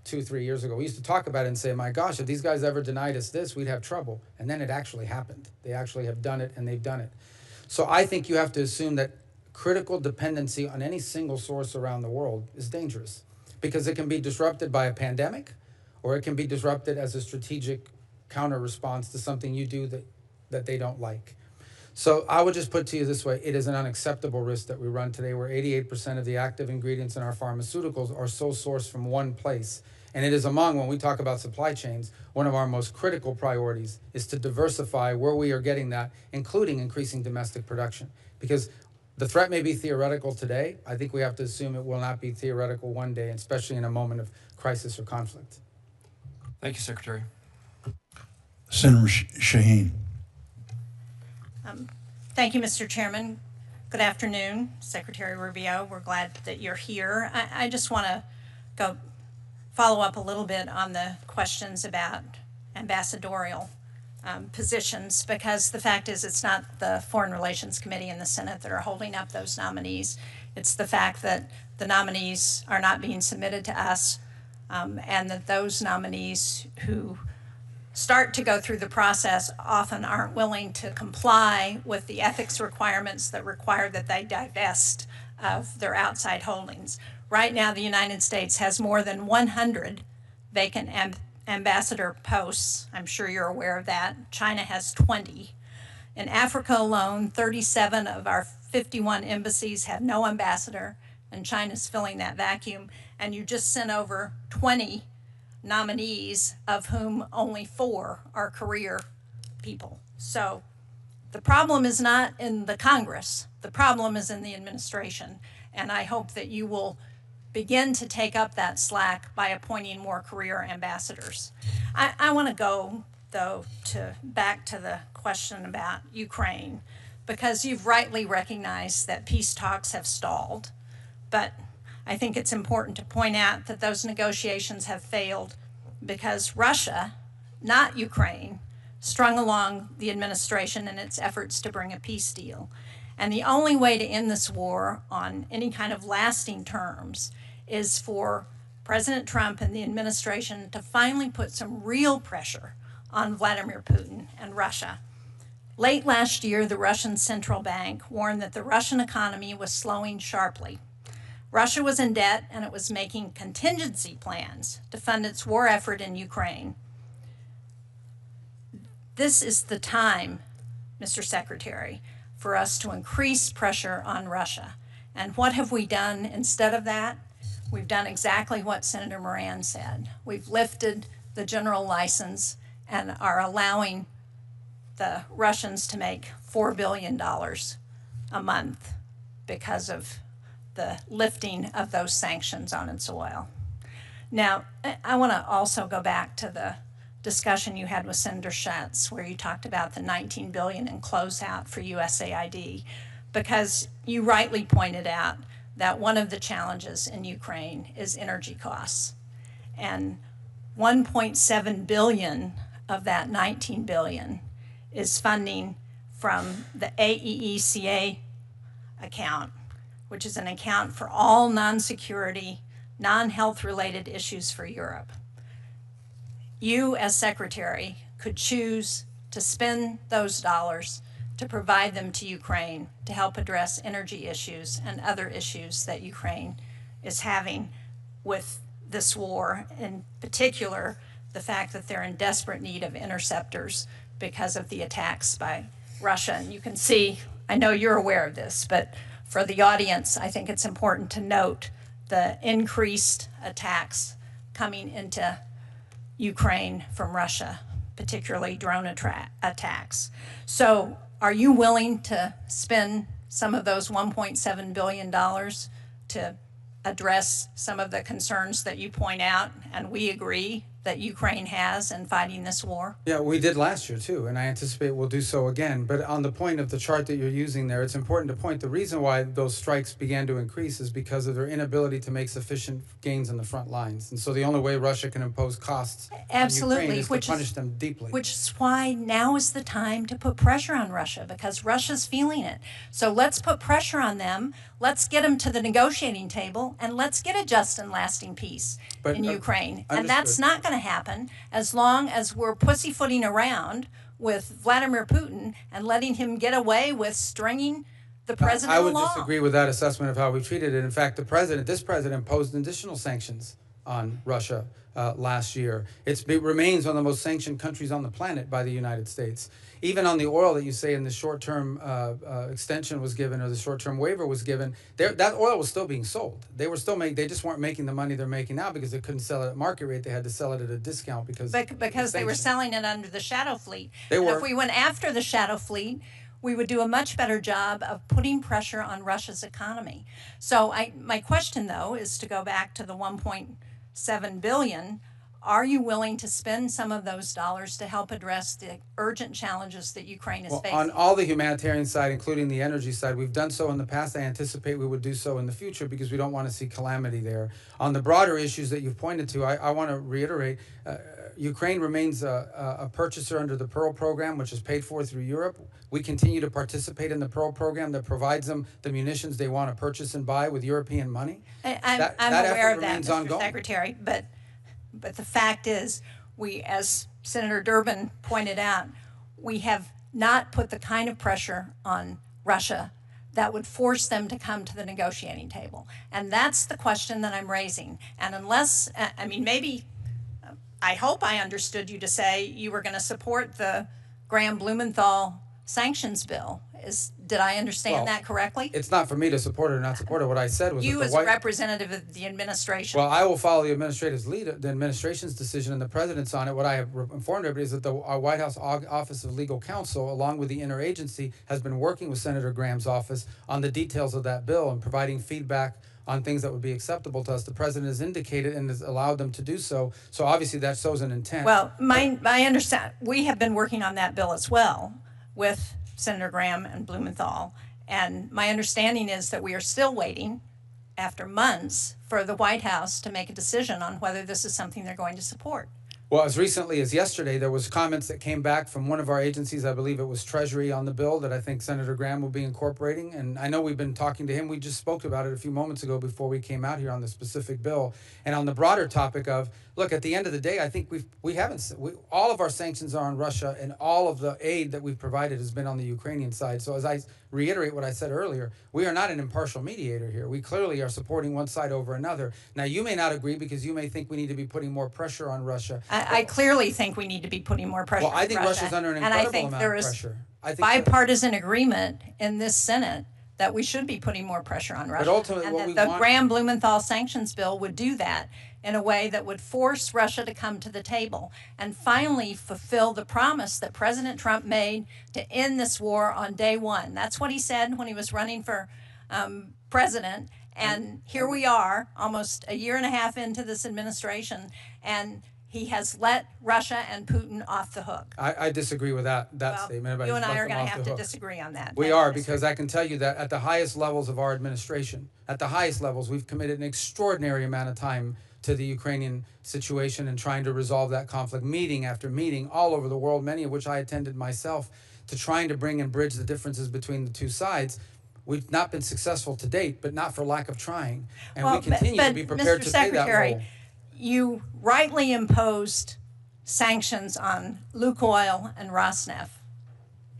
2-3 years ago. We used to talk about it and say, my gosh, if these guys ever denied us this, we'd have trouble. And then it actually happened. They actually have done it, and they've done it. So I think you have to assume that critical dependency on any single source around the world is dangerous, because it can be disrupted by a pandemic, or it can be disrupted as a strategic counter response to something you do that they don't like. So I would just put it to you this way: it is an unacceptable risk that we run today, where 88% of the active ingredients in our pharmaceuticals are sole sourced from one place. And it is among, when we talk about supply chains, one of our most critical priorities is to diversify where we are getting that, including increasing domestic production. Because the threat may be theoretical today. I think we have to assume it will not be theoretical one day, especially in a moment of crisis or conflict. Thank you, Secretary. Senator Shaheen. Thank you, Mr. Chairman. Good afternoon, Secretary Rubio. We're glad that you're here. I just want to follow up a little bit on the questions about ambassadorial positions, because the fact is it's not the Foreign Relations Committee and the Senate that are holding up those nominees. It's the fact that the nominees are not being submitted to us, and that those nominees who start to go through the process often aren't willing to comply with the ethics requirements that require that they divest of their outside holdings. Right now, the United States has more than 100 vacant ambassador posts. I'm sure you're aware of that. China has 20. In Africa alone, 37 of our 51 embassies have no ambassador, and China's filling that vacuum. And you just sent over 20 nominees, of whom only 4 are career people. So the problem is not in the Congress. The problem is in the administration. And I hope that you will begin to take up that slack by appointing more career ambassadors. I want to go, though, back to the question about Ukraine, because you've rightly recognized that peace talks have stalled. But I think it's important to point out that those negotiations have failed because Russia, not Ukraine, strung along the administration in its efforts to bring a peace deal. And the only way to end this war on any kind of lasting terms is for President Trump and the administration to finally put some real pressure on Vladimir Putin and Russia. Late last year, the Russian central bank warned that the Russian economy was slowing sharply. Russia was in debt, and it was making contingency plans to fund its war effort in Ukraine. This is the time, Mr. Secretary, for us to increase pressure on Russia. And what have we done instead of that? We've done exactly what Senator Moran said. We've lifted the general license and are allowing the Russians to make $4 billion a month because of the lifting of those sanctions on its oil. Now, I want to also go back to the discussion you had with Senator Schatz, where you talked about the $19 billion in closeout for USAID, because you rightly pointed out that one of the challenges in Ukraine is energy costs. And 1.7 billion of that 19 billion is funding from the AEECA account, which is an account for all non-security, non-health related issues for Europe. You, as Secretary, could choose to spend those dollars to provide them to Ukraine to help address energy issues and other issues that Ukraine is having with this war, in particular, the fact that they're in desperate need of interceptors because of the attacks by Russia. And you can see, I know you're aware of this, but for the audience, I think it's important to note the increased attacks coming into Ukraine from Russia, particularly drone attacks. So are you willing to spend some of those $1.7 billion to address some of the concerns that you point out and we agree that Ukraine has in fighting this war? Yeah, we did last year too, and I anticipate we'll do so again. But on the point of the chart that you're using there, it's important to point the reason why those strikes began to increase is because of their inability to make sufficient gains in the front lines. And so the only way Russia can impose costs on Ukraine is to punish them deeply. Which is why now is the time to put pressure on Russia, because Russia's feeling it. So let's put pressure on them. Let's get them to the negotiating table, and let's get a just and lasting peace in Ukraine. And that's not going to happen as long as we're pussyfooting around with Vladimir Putin and letting him get away with stringing the president along. I would disagree with that assessment of how we treated it. In fact, this president imposed additional sanctions on Russia last year. It remains one of the most sanctioned countries on the planet by the United States. Even on the oil that you say in the short-term extension was given, or the short-term waiver was given, that oil was still being sold. They were still they just weren't making the money they're making now because they couldn't sell it at market rate. They had to sell it at a discount because they were selling it under the shadow fleet. If we went after the shadow fleet, we would do a much better job of putting pressure on Russia's economy. So my question, though, is to go back to the $1.7 billion. Are you willing to spend some of those dollars to help address the urgent challenges that Ukraine is facing? On all the humanitarian side, including the energy side, we've done so in the past. I anticipate we would do so in the future because we don't want to see calamity there. On the broader issues that you've pointed to, I want to reiterate, Ukraine remains a purchaser under the Pearl program, which is paid for through Europe. We continue to participate in the Pearl program that provides them the munitions they want to purchase and buy with European money. I'm aware of that, Mr. Secretary, but the fact is, we, as Senator Durbin pointed out, we have not put the kind of pressure on Russia that would force them to come to the negotiating table. And that's the question that I'm raising. And unless, I hope I understood you to say you were going to support the Graham-Blumenthal sanctions bill. Did I understand that correctly? It's not for me to support it or not support it. What I said was you, as a representative of the administration. Well, I will follow the administration's decision and the president's on it. What I have informed everybody is that our White House Office of Legal Counsel, along with the interagency, has been working with Senator Graham's office on the details of that bill and providing feedback on things that would be acceptable to us. The president has indicated and has allowed them to do so. So obviously that shows an intent. Well, I understand. We have been working on that bill as well with Senator Graham and Blumenthal. And my understanding is that we are still waiting, after months, for the White House to make a decision on whether this is something they're going to support. Well, as recently as yesterday, there was comments that came back from one of our agencies, I believe it was Treasury, on the bill that I think Senator Graham will be incorporating. And I know we've been talking to him. We just spoke about it a few moments ago before we came out here on the specific bill. And on the broader topic of, look, at the end of the day, I think all of our sanctions are on Russia, and all of the aid that we've provided has been on the Ukrainian side. So as I reiterate what I said earlier, we are not an impartial mediator here. We clearly are supporting one side over another. Now, you may not agree because you may think we need to be putting more pressure on Russia. I clearly think we need to be putting more pressure on Russia. Well, I think Russia's under an incredible amount of pressure. I think bipartisan agreement in this Senate that we should be putting more pressure on Russia. But ultimately, and that the Graham-Blumenthal sanctions bill would do that in a way that would force Russia to come to the table and finally fulfill the promise that President Trump made to end this war on day one. That's what he said when he was running for president. And here we are, almost a year and a half into this administration, and he has let Russia and Putin off the hook. I disagree with that statement. You and I are going to have to disagree on that. We are, because I can tell you that at the highest levels of our administration, we've committed an extraordinary amount of time to the Ukrainian situation and trying to resolve that conflict, meeting after meeting all over the world, many of which I attended myself, to trying to bring and bridge the differences between the two sides. We've not been successful to date, but not for lack of trying. And we continue to be prepared to play that role. You rightly imposed sanctions on Lukoil and Rosneft,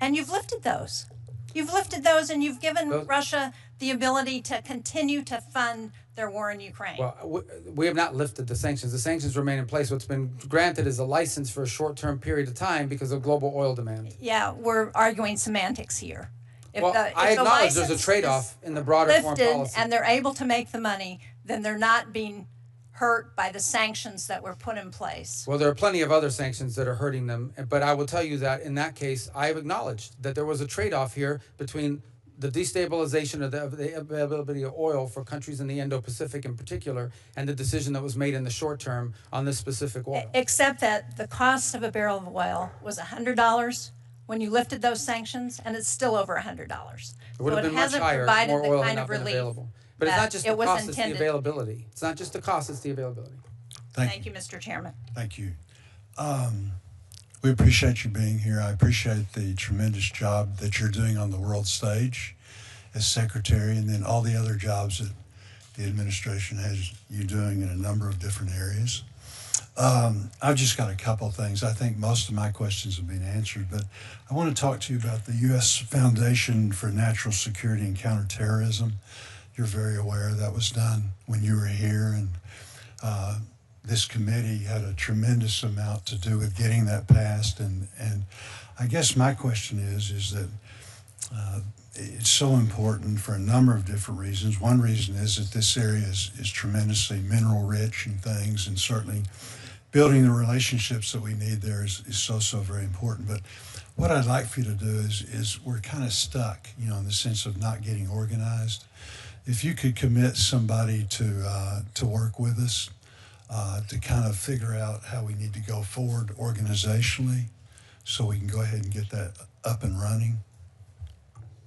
and you've lifted those. You've lifted those, and you've given Russia the ability to continue to fund their war in Ukraine? Well, we have not lifted the sanctions. The sanctions remain in place. What's been granted is a license for a short-term period of time because of global oil demand. Yeah, we're arguing semantics here. If Well, if I the acknowledge there's a license trade-off is in the broader foreign lifted policy. and they're able to make the money, then they're not being hurt by the sanctions that were put in place. Well, there are plenty of other sanctions that are hurting them, but I will tell you that in that case, I have acknowledged that there was a trade-off here between the destabilization of the availability of oil for countries in the Indo-Pacific in particular, and the decision that was made in the short term on this specific oil. Except that the cost of a barrel of oil was $100 when you lifted those sanctions, and it's still over $100. It would have been much higher if more oil had not been available. But it's not just the cost, it's the availability. It's not just the cost, it's the availability. Thank you, Mr. Chairman. Thank you. We appreciate you being here. I appreciate the tremendous job that you're doing on the world stage as secretary, and then all the other jobs that the administration has you doing in a number of different areas. I've just got a couple of things. I think most of my questions have been answered, but I want to talk to you about the U.S. Foundation for National Security and Counterterrorism. You're very aware that was done when you were here, and this committee had a tremendous amount to do with getting that passed. And I guess my question is that it's so important for a number of different reasons. One reason is that this area is tremendously mineral rich and things, and certainly building the relationships that we need there is so very important. But what I'd like for you to do is we're kind of stuck, in the sense of not getting organized. If you could commit somebody to work with us, to kind of figure out how we need to go forward organizationally so we can go ahead and get that up and running.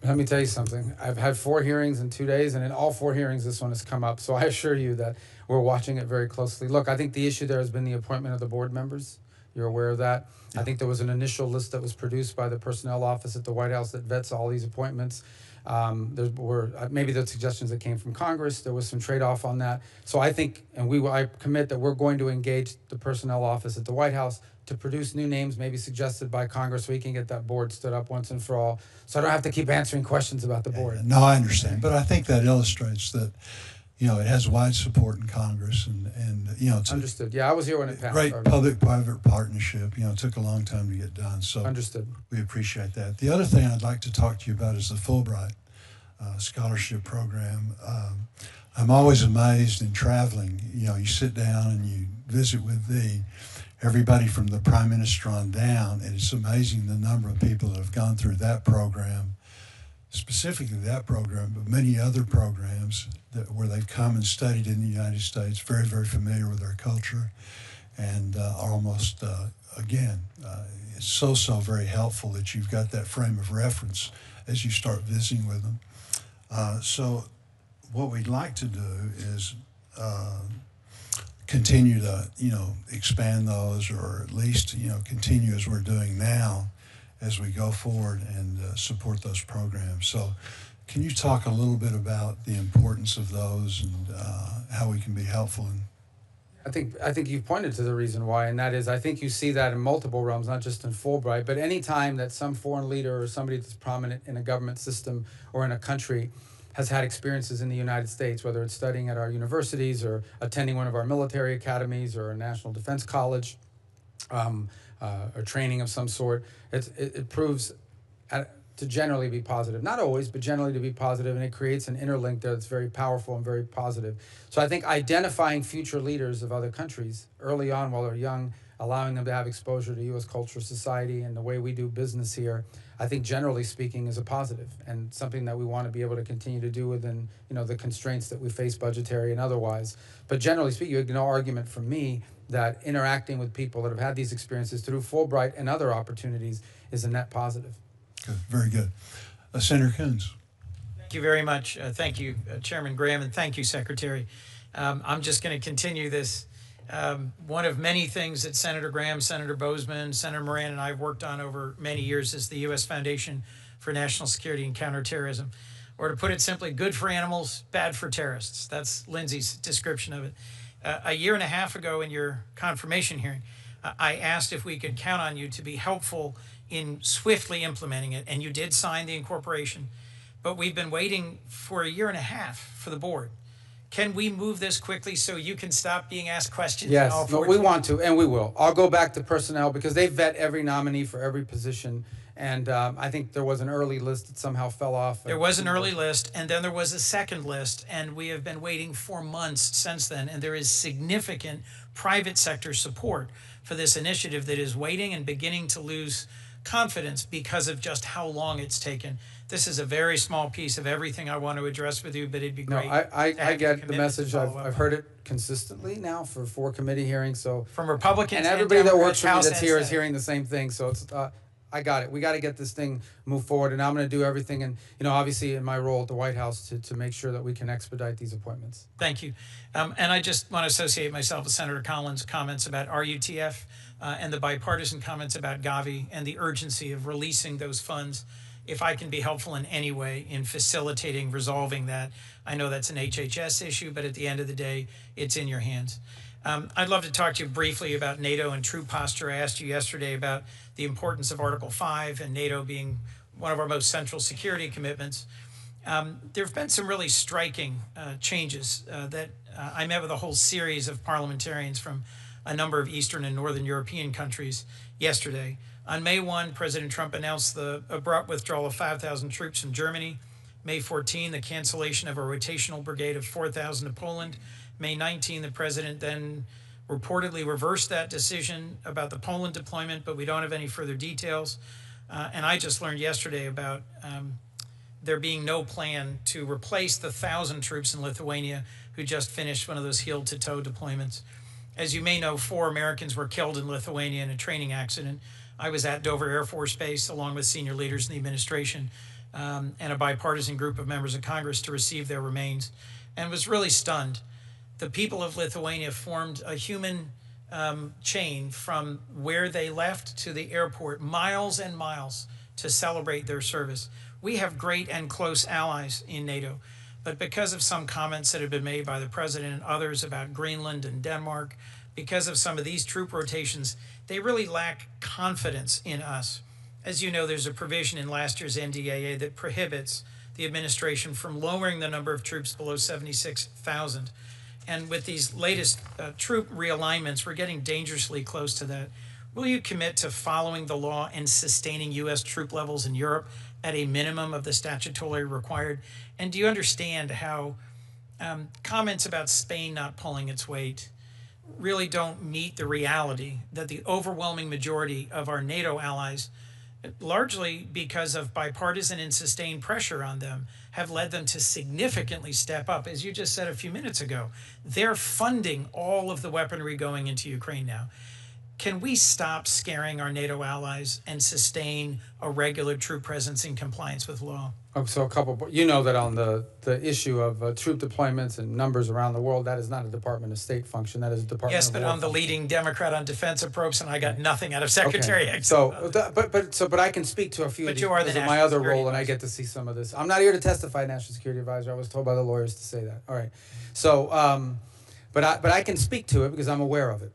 Let me tell you something. I've had 4 hearings in 2 days, and in all 4 hearings, this one has come up. So I assure you that we're watching it very closely. Look, I think the issue there has been the appointment of the board members. You're aware of that. Yeah. I think there was an initial list that was produced by the personnel office at the White House that vets all these appointments. There were maybe the suggestions that came from Congress. There was some trade-off on that. So I think, and I commit that we're going to engage the personnel office at the White House to produce new names, maybe suggested by Congress, so we can get that board stood up once and for all. So I don't have to keep answering questions about the board. No, I understand. But I think that illustrates that, it has wide support in Congress, and it's understood. Yeah, I was here when it passed. Great public-private partnership. It took a long time to get done. So understood. We appreciate that. The other thing I'd like to talk to you about is the Fulbright scholarship program. I'm always amazed in traveling. You sit down and you visit with everybody from the Prime Minister on down, and it's amazing the number of people that have gone through that program, specifically that program, but many other programs where they've come and studied in the United States, very, very familiar with our culture, and are almost, it's so very helpful that you've got that frame of reference as you start visiting with them. So what we'd like to do is continue to, expand those, or at least, continue as we're doing now as we go forward and support those programs. So can you talk a little bit about the importance of those and how we can be helpful? I think you've pointed to the reason why, and that is I think you see that in multiple realms, not just in Fulbright, but any time that some foreign leader or somebody that's prominent in a government system or in a country has had experiences in the United States, whether it's studying at our universities or attending one of our military academies or a National Defense College, or training of some sort, it proves to generally be positive. Not always, but generally to be positive, and it creates an interlink there that's very powerful and very positive. So I think identifying future leaders of other countries early on while they're young, allowing them to have exposure to U.S. culture, society, and the way we do business here, I think generally speaking is a positive and something that we want to be able to continue to do within, the constraints that we face, budgetary and otherwise. But generally speaking, you have no argument from me that interacting with people that have had these experiences through Fulbright and other opportunities is a net positive. Good, very good. Senator Coons. Thank you very much. Thank you, Chairman Graham, and thank you, Secretary. I'm just going to continue this. One of many things that Senator Graham, Senator Bozeman, Senator Moran, and I have worked on over many years is the U.S. Foundation for National Security and Counterterrorism. Or to put it simply, good for animals, bad for terrorists. That's Lindsay's description of it. A year and a half ago in your confirmation hearing, I asked if we could count on you to be helpful in swiftly implementing it, and you did sign the incorporation. but we've been waiting for a year and a half for the board. Can we move this quickly so you can stop being asked questions? Yes, no, we want to, and we will. I'll go back to personnel because they vet every nominee for every position. And I think there was an early list that somehow fell off. There was an early list, and then there was a second list, and we have been waiting for months since then. And there is significant private sector support for this initiative that is waiting and beginning to lose confidence because of just how long it's taken. This is a very small piece of everything I want to address with you, but it'd be No, great. I to have your get the commitment to message. follow up I've on heard it. it consistently now for 4 committee hearings. So From Republicans and everybody that Democrats, works for me House that's and here is Senate. hearing the same thing. So it's I got it. We got to get this thing moved forward, and I'm going to do everything. And obviously in my role at the White House to make sure that we can expedite these appointments. Thank you. And I just want to associate myself with Senator Collins' comments about RUTF and the bipartisan comments about Gavi and the urgency of releasing those funds. If I can be helpful in any way in facilitating resolving that, I know that's an HHS issue, but at the end of the day, it's in your hands. I'd love to talk to you briefly about NATO and troop posture. I asked you yesterday about the importance of Article 5 and NATO being one of our most central security commitments. There have been some really striking changes that I met with a whole series of parliamentarians from a number of Eastern and Northern European countries yesterday. On May 1, President Trump announced the abrupt withdrawal of 5,000 troops from Germany. May 14, the cancellation of a rotational brigade of 4,000 to Poland. May 19, the president then reportedly reversed that decision about the Poland deployment, but we don't have any further details. And I just learned yesterday about there being no plan to replace the 1,000 troops in Lithuania who just finished one of those heel-to-toe deployments. As you may know, 4 Americans were killed in Lithuania in a training accident. I was at Dover Air Force Base along with senior leaders in the administration and a bipartisan group of members of Congress to receive their remains, and was really stunned. The people of Lithuania formed a human chain from where they left to the airport, miles and miles, to celebrate their service. We have great and close allies in NATO, but because of some comments that have been made by the president and others about Greenland and Denmark, because of some of these troop rotations, they really lack confidence in us. As you know, there's a provision in last year's NDAA that prohibits the administration from lowering the number of troops below 76,000. And with these latest troop realignments, we're getting dangerously close to that. Will you commit to following the law and sustaining U.S. troop levels in Europe at a minimum of the statutorily required? And do you understand how comments about Spain not pulling its weight really don't meet the reality that the overwhelming majority of our NATO allies, largely because of bipartisan and sustained pressure on them, have led them to significantly step up? As you just said a few minutes ago, they're funding all of the weaponry going into Ukraine now. Can we stop scaring our NATO allies and sustain a regular troop presence in compliance with law? So a couple, that on the issue of troop deployments and numbers around the world, that is not a Department of State function. That is a Department Yes, of but War I'm the function. leading Democrat on defense approach, and I got nothing out of Secretary Okay. X. But I can speak to a few But of these you are the because of National my other Security role, and I Advisor. get to see some of this. I'm not here to testify, National Security Advisor. I was told by the lawyers to say that. All right. So, but I can speak to it because I'm aware of it.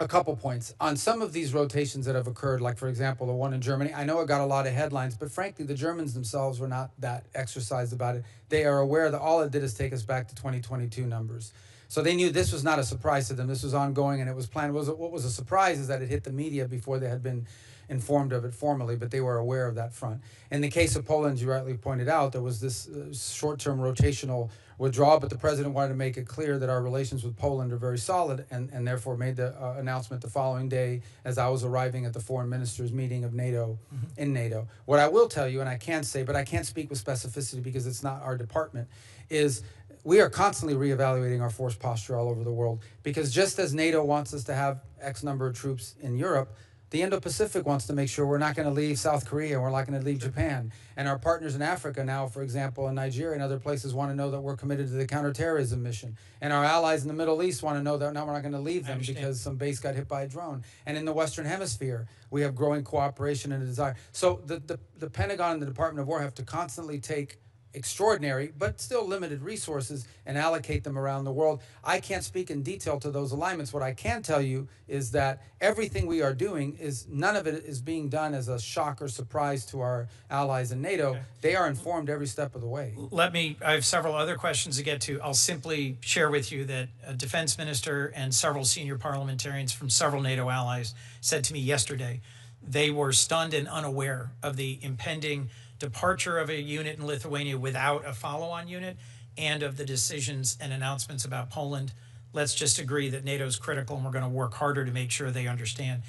A couple points on some of these rotations that have occurred, like for example the one in Germany. I know it got a lot of headlines, but frankly the Germans themselves were not that exercised about it. They are aware that all it did is take us back to 2022 numbers. So they knew this was not a surprise to them. This was ongoing and it was planned. What was a surprise is that it hit the media before they had been informed of it formally, but they were aware of that front. In the case of Poland, you rightly pointed out, there was this short-term rotational withdrawal, but the president wanted to make it clear that our relations with Poland are very solid, and therefore made the announcement the following day as I was arriving at the foreign ministers meeting of NATO in NATO. What I will tell you, and I can say, but I can't speak with specificity because it's not our department, is we are constantly reevaluating our force posture all over the world, because just as NATO wants us to have X number of troops in Europe, the Indo-Pacific wants to make sure we're not going to leave South Korea, we're not going to leave Japan. And our partners in Africa now, for example, in Nigeria and other places, want to know that we're committed to the counterterrorism mission. And our allies in the Middle East want to know that now we're not going to leave them because some base got hit by a drone. And in the Western Hemisphere, we have growing cooperation and a desire. So the Pentagon and the Department of War have to constantly take extraordinary, but still limited resources and allocate them around the world. I can't speak in detail to those alignments. What I can tell you is that everything we are doing is, none of it is being done as a shock or surprise to our allies in NATO. Okay. They are informed every step of the way. I have several other questions to get to. I'll simply share with you that a defense minister and several senior parliamentarians from several NATO allies said to me yesterday they were stunned and unaware of the impending departure of a unit in Lithuania without a follow-on unit, and of the decisions and announcements about Poland. Let's just agree that NATO's critical, and we're going to work harder to make sure they understand.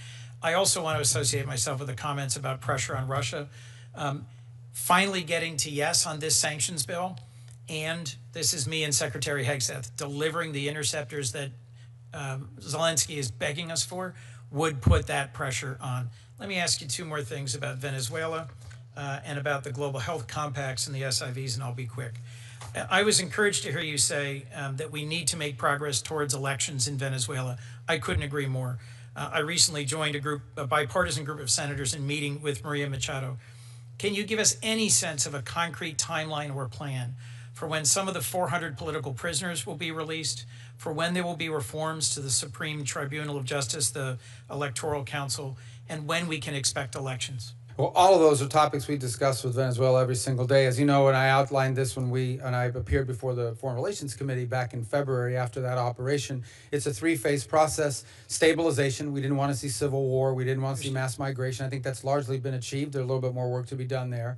I also want to associate myself with the comments about pressure on Russia. Finally getting to yes on this sanctions bill, and this is me and Secretary Hegseth, delivering the interceptors that Zelensky is begging us for, would put that pressure on. Let me ask you two more things about Venezuela and about the global health compacts and the SIVs, and I'll be quick. I was encouraged to hear you say that we need to make progress towards elections in Venezuela. I couldn't agree more. I recently joined a bipartisan group of senators in meeting with Maria Machado. Can you give us any sense of a concrete timeline or plan for when some of the 400 political prisoners will be released, for when there will be reforms to the Supreme Tribunal of Justice, the Electoral Council, and when we can expect elections? Well, all of those are topics we discuss with Venezuela every single day. As you know, and I outlined this when I appeared before the Foreign Relations Committee back in February after that operation. It's a three-phase process. Stabilization. We didn't want to see civil war. We didn't want to see mass migration. I think that's largely been achieved. There's a little bit more work to be done there.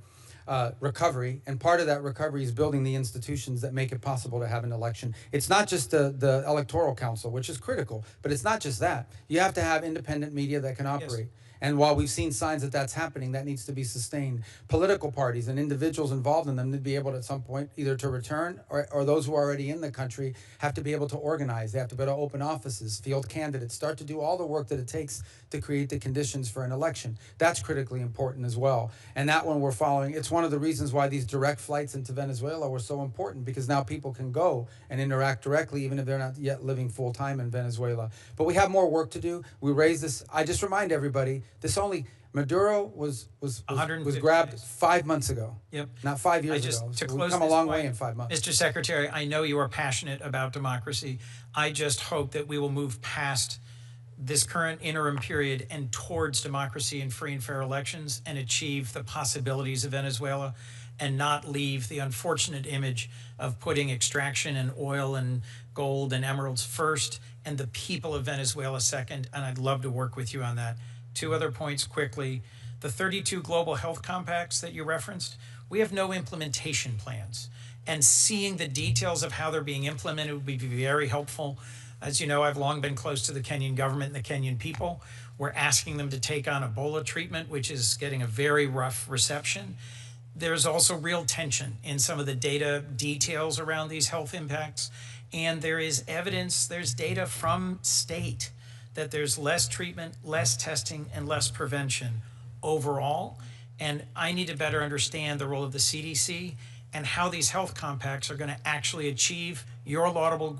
Recovery, and part of that recovery is building the institutions that make it possible to have an election. It's not just the Electoral Council, which is critical, but it's not just that. You have to have independent media that can operate. Yes. And while we've seen signs that that's happening, that needs to be sustained. Political parties and individuals involved in them need to be able to, at some point, either to return or those who are already in the country have to be able to organize. They have to be able to open offices, field candidates, start to do all the work that it takes to create the conditions for an election. That's critically important as well. And that one we're following. It's one of the reasons why these direct flights into Venezuela were so important, because now people can go and interact directly, even if they're not yet living full time in Venezuela. But we have more work to do. We raised this. I just remind everybody, Maduro was grabbed days. 5 months ago. Yep. Not 5 years ago. So we've come a long way in 5 months. Mr. Secretary, I know you are passionate about democracy. I just hope that we will move past this current interim period and towards democracy and free and fair elections and achieve the possibilities of Venezuela, and not leave the unfortunate image of putting extraction and oil and gold and emeralds first and the people of Venezuela second. And I'd love to work with you on that. Two other points quickly. The 32 global health compacts that you referenced, we have no implementation plans. And seeing the details of how they're being implemented would be very helpful. As you know, I've long been close to the Kenyan government and the Kenyan people. We're asking them to take on Ebola treatment, which is getting a very rough reception. There's also real tension in some of the data details around these health impacts. And there is evidence, there's data from state that there's less treatment, less testing, and less prevention overall. And I need to better understand the role of the CDC and how these health compacts are going to actually achieve your laudable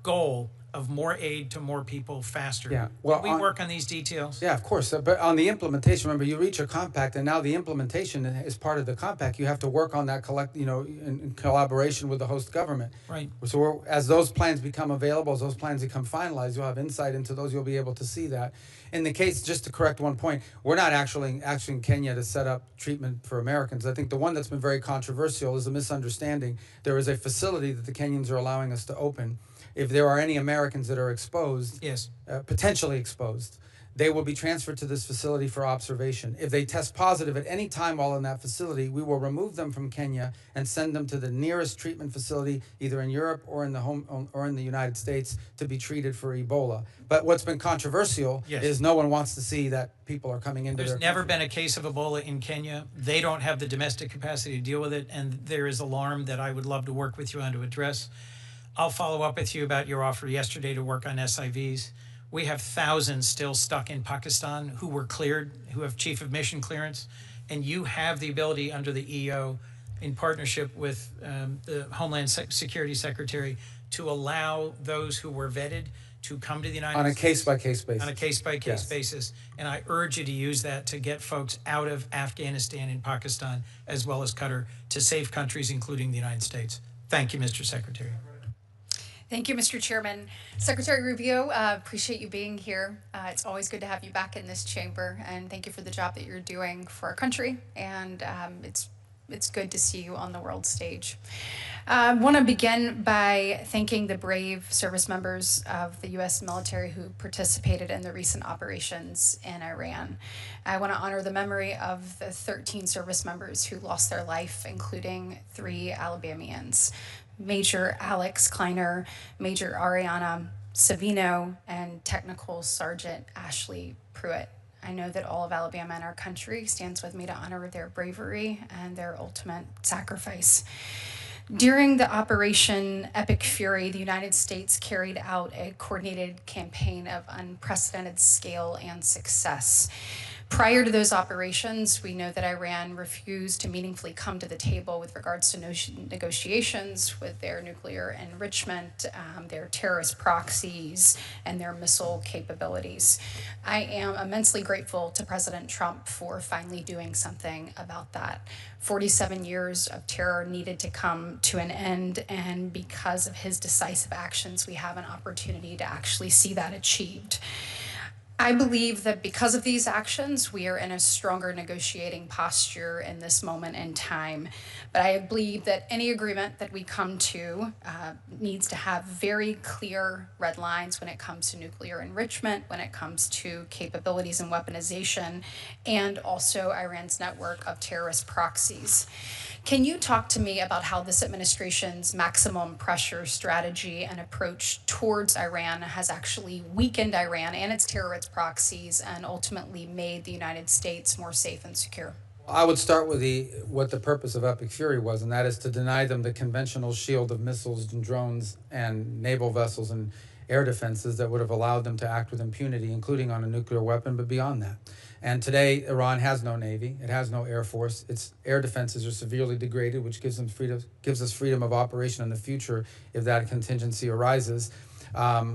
goal of more aid to more people faster. Yeah. Well, Can we work on these details? Yeah, of course. But on the implementation, remember, you reach a compact, and now the implementation is part of the compact. You have to work on that in collaboration with the host government. Right. So as those plans become available, as those plans become finalized, you'll have insight into those. You'll be able to see that. In the case, just to correct one point, we're not actually asking Kenya to set up treatment for Americans. I think the one that's been very controversial is a misunderstanding. There is a facility that the Kenyans are allowing us to open. If there are any Americans that are exposed, yes, potentially exposed, they will be transferred to this facility for observation. If they test positive at any time while in that facility, we will remove them from Kenya and send them to the nearest treatment facility, either in Europe or in the United States, to be treated for Ebola. But what's been controversial is no one wants to see that people are coming into There's never been a case of Ebola in Kenya. They don't have the domestic capacity to deal with it, and there is alarm that I would love to work with you on to address. I'll follow up with you about your offer yesterday to work on SIVs. We have thousands still stuck in Pakistan who were cleared, who have chief of mission clearance, and you have the ability under the EO, in partnership with the Homeland Security Secretary, to allow those who were vetted to come to the United On a States. case-by-case basis. On a case-by-case Yes. basis. And I urge you to use that to get folks out of Afghanistan and Pakistan, as well as Qatar, to safe countries, including the United States. Thank you, Mr. Secretary. Thank you, Mr. Chairman. Secretary Rubio, appreciate you being here. It's always good to have you back in this chamber, and thank you for the job that you're doing for our country. And it's good to see you on the world stage. I want to begin by thanking the brave service members of the U.S. military who participated in the recent operations in Iran. I want to honor the memory of the 13 service members who lost their life, including 3 Alabamians. Major Alex Kleiner, Major Ariana Savino, and Technical Sergeant Ashley Pruitt. I know that all of Alabama and our country stands with me to honor their bravery and their ultimate sacrifice. During the Operation Epic Fury, the United States carried out a coordinated campaign of unprecedented scale and success. Prior to those operations, we know that Iran refused to meaningfully come to the table with regards to negotiations with their nuclear enrichment, their terrorist proxies, and their missile capabilities. I am immensely grateful to President Trump for finally doing something about that. 47 years of terror needed to come to an end, and because of his decisive actions, we have an opportunity to actually see that achieved. I believe that because of these actions, we are in a stronger negotiating posture in this moment in time. But I believe that any agreement that we come to needs to have very clear red lines when it comes to nuclear enrichment, when it comes to capabilities and weaponization, and also Iran's network of terrorist proxies. Can you talk to me about how this administration's maximum pressure strategy and approach towards Iran has actually weakened Iran and its terrorist proxies and ultimately made the United States more safe and secure? I would start with what the purpose of Epic Fury was, and that is to deny them the conventional shield of missiles and drones and naval vessels and air defenses that would have allowed them to act with impunity, including on a nuclear weapon, but beyond that. And today, Iran has no navy. It has no air force. Its air defenses are severely degraded, which gives us freedom of operation in the future if that contingency arises.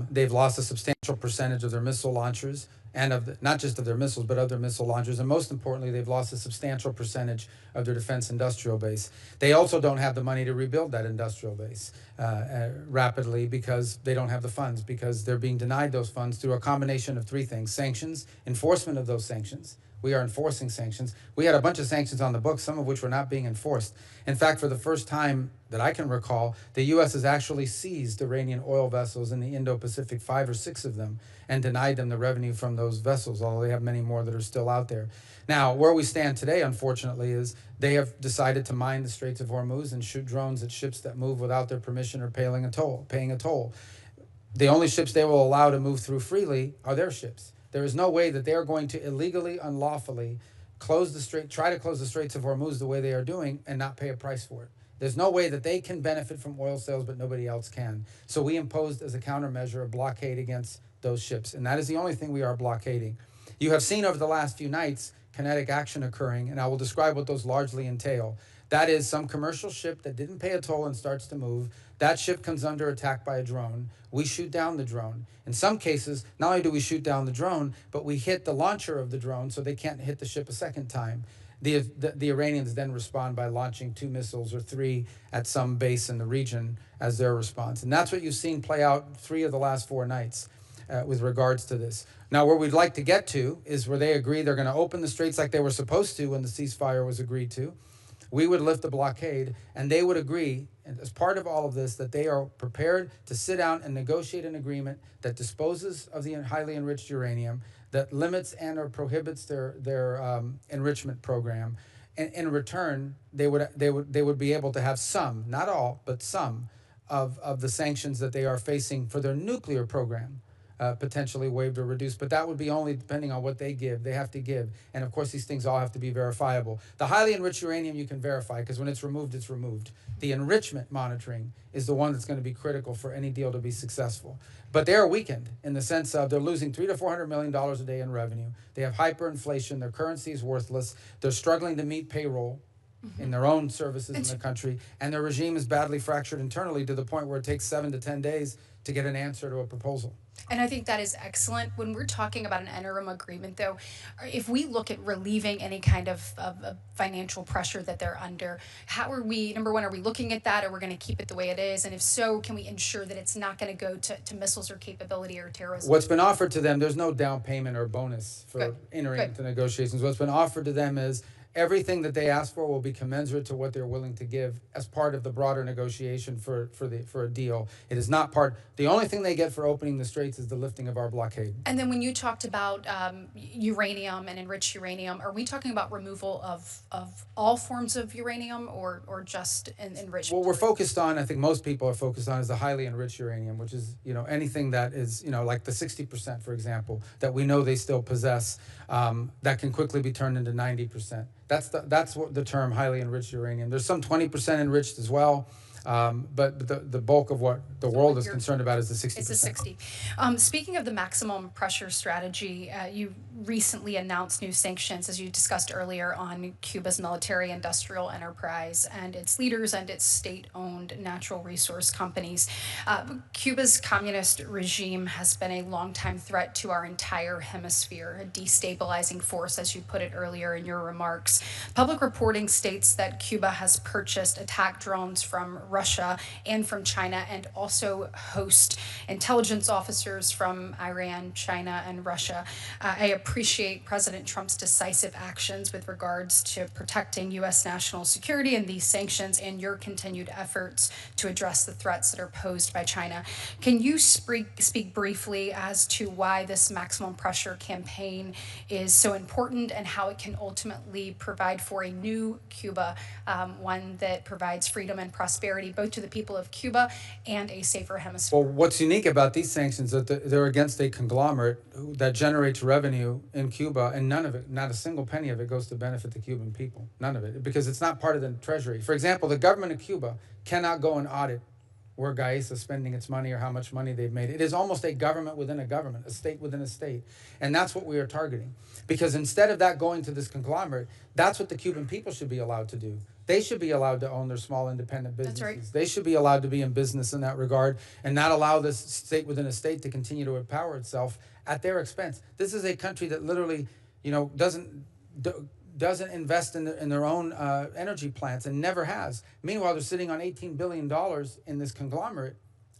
They've lost a substantial percentage of their missile launchers, and not just of their missiles, but of their missile launchers. And most importantly, they've lost a substantial percentage of their defense industrial base. They also don't have the money to rebuild that industrial base rapidly because they don't have the funds, because they're being denied those funds through a combination of 3 things: sanctions, enforcement of those sanctions. We are enforcing sanctions. We had a bunch of sanctions on the books, some of which were not being enforced. In fact, for the first time that I can recall, the U.S. has actually seized Iranian oil vessels in the Indo-Pacific, 5 or 6 of them, and denied them the revenue from those vessels, although they have many more that are still out there. Now, where we stand today, unfortunately, is they have decided to mine the Straits of Hormuz and shoot drones at ships that move without their permission or paying a toll. The only ships they will allow to move through freely are their ships. There is no way that they are going to illegally, unlawfully try to close the Straits of Hormuz the way they are doing and not pay a price for it. There's no way that they can benefit from oil sales, but nobody else can. So we imposed as a countermeasure a blockade against those ships, and that is the only thing we are blockading. You have seen over the last few nights kinetic action occurring, and I will describe what those largely entail. That is some commercial ship that didn't pay a toll and starts to move. That ship comes under attack by a drone. We shoot down the drone. In some cases, not only do we shoot down the drone, but we hit the launcher of the drone so they can't hit the ship a second time. The Iranians then respond by launching 2 missiles or 3 at some base in the region as their response. And that's what you've seen play out 3 of the last 4 nights with regards to this. Now, where we'd like to get to is where they agree they're going to open the straits like they were supposed to when the ceasefire was agreed to. We would lift the blockade, and they would agree, as part of all of this, that they are prepared to sit down and negotiate an agreement that disposes of the highly enriched uranium, that limits and or prohibits their enrichment program. And in return, they would be able to have some, not all, but some of the sanctions that they are facing for their nuclear program potentially waived or reduced, but that would be only depending on what they give. They have to give. And of course, these things all have to be verifiable. The highly enriched uranium you can verify because when it's removed, it's removed. The enrichment monitoring is the one that's going to be critical for any deal to be successful. But they're weakened in the sense of they're losing $300 to $400 million a day in revenue. They have hyperinflation. Their currency is worthless. They're struggling to meet payroll in their own services in the country. And their regime is badly fractured internally to the point where it takes 7 to 10 days to get an answer to a proposal. And I think that is excellent. When we're talking about an interim agreement, though, if we look at relieving any kind of financial pressure that they're under, how are we, number one, are we looking at that, or we're going to keep it the way it is? And if so, can we ensure that it's not going to go to missiles or capability or terrorism? What's been offered to them, there's no down payment or bonus for Good. entering Good. into negotiations. What's been offered to them is everything that they ask for will be commensurate to what they're willing to give as part of the broader negotiation for a deal. It is not part. The only thing they get for opening the straits is the lifting of our blockade. And then when you talked about uranium and enriched uranium, are we talking about removal of all forms of uranium or just enriched? What we're focused on, I think most people are focused on, is the highly enriched uranium, which is, anything that is, like the 60%, for example, that we know they still possess, that can quickly be turned into 90%. That's what the term highly enriched uranium. There's some 20% enriched as well. But the bulk of what the world is concerned about is the 60%. It's the 60. Speaking of the maximum pressure strategy, you recently announced new sanctions, as you discussed earlier, on Cuba's military industrial enterprise and its leaders and its state-owned natural resource companies. Cuba's communist regime has been a longtime threat to our entire hemisphere, a destabilizing force, as you put it earlier in your remarks. Public reporting states that Cuba has purchased attack drones from Russia and from China, and also host intelligence officers from Iran, China, and Russia. I appreciate President Trump's decisive actions with regards to protecting U.S. national security and these sanctions, and your continued efforts to address the threats that are posed by China. Can you speak briefly as to why this maximum pressure campaign is so important and how it can ultimately provide for a new Cuba, one that provides freedom and prosperity both to the people of Cuba and a safer hemisphere? Well, what's unique about these sanctions is that they're against a conglomerate that generates revenue in Cuba, and none of it, not a single penny of it, goes to benefit the Cuban people. None of it, because it's not part of the treasury. For example, the government of Cuba cannot go and audit where Gaesa is spending its money or how much money they've made. It is almost a government within a government, a state within a state. And that's what we are targeting. Because instead of that going to this conglomerate, that's what the Cuban people should be allowed to do. They should be allowed to own their small independent businesses. That's right. They should be allowed to be in business in that regard and not allow this state within a state to continue to empower itself at their expense. This is a country that literally, doesn't invest in their own energy plants and never has. Meanwhile, they're sitting on $18 billion in this conglomerate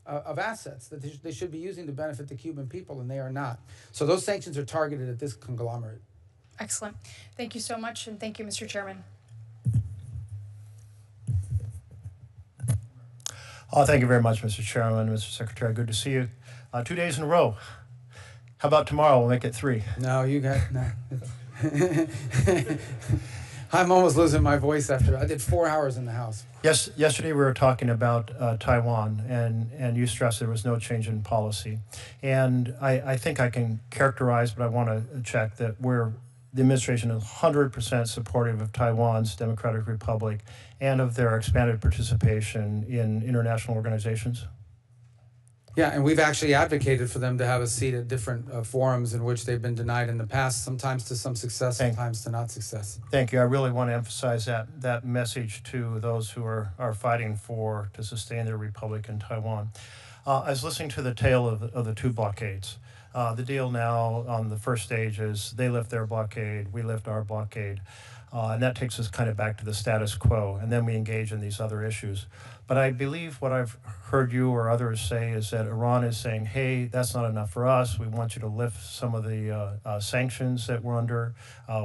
of assets that they should be using to benefit the Cuban people, and they are not. So those sanctions are targeted at this conglomerate. Excellent. Thank you so much, and thank you, Mr. Chairman. Thank you very much, Mr. Chairman, Mr. Secretary. Good to see you. 2 days in a row. How about tomorrow? We'll make it 3. No, you got no. I'm almost losing my voice after I did 4 hours in the House. Yes, yesterday we were talking about Taiwan, and you stressed there was no change in policy. And I think I can characterize, but I want to check that the administration is 100% supportive of Taiwan's Democratic Republic and of their expanded participation in international organizations. Yeah, and we've actually advocated for them to have a seat at different forums in which they've been denied in the past, sometimes to some success, sometimes to not success. Thank you. I really want to emphasize that message to those who are fighting to sustain their republic in Taiwan. I was listening to the tale of the 2 blockades. The deal now on the first stage is they lift their blockade, we lift our blockade. And that takes us kind of back to the status quo, and then we engage in these other issues. But I believe what I've heard you or others say is that Iran is saying, hey, that's not enough for us. We want you to lift some of the sanctions that we're under.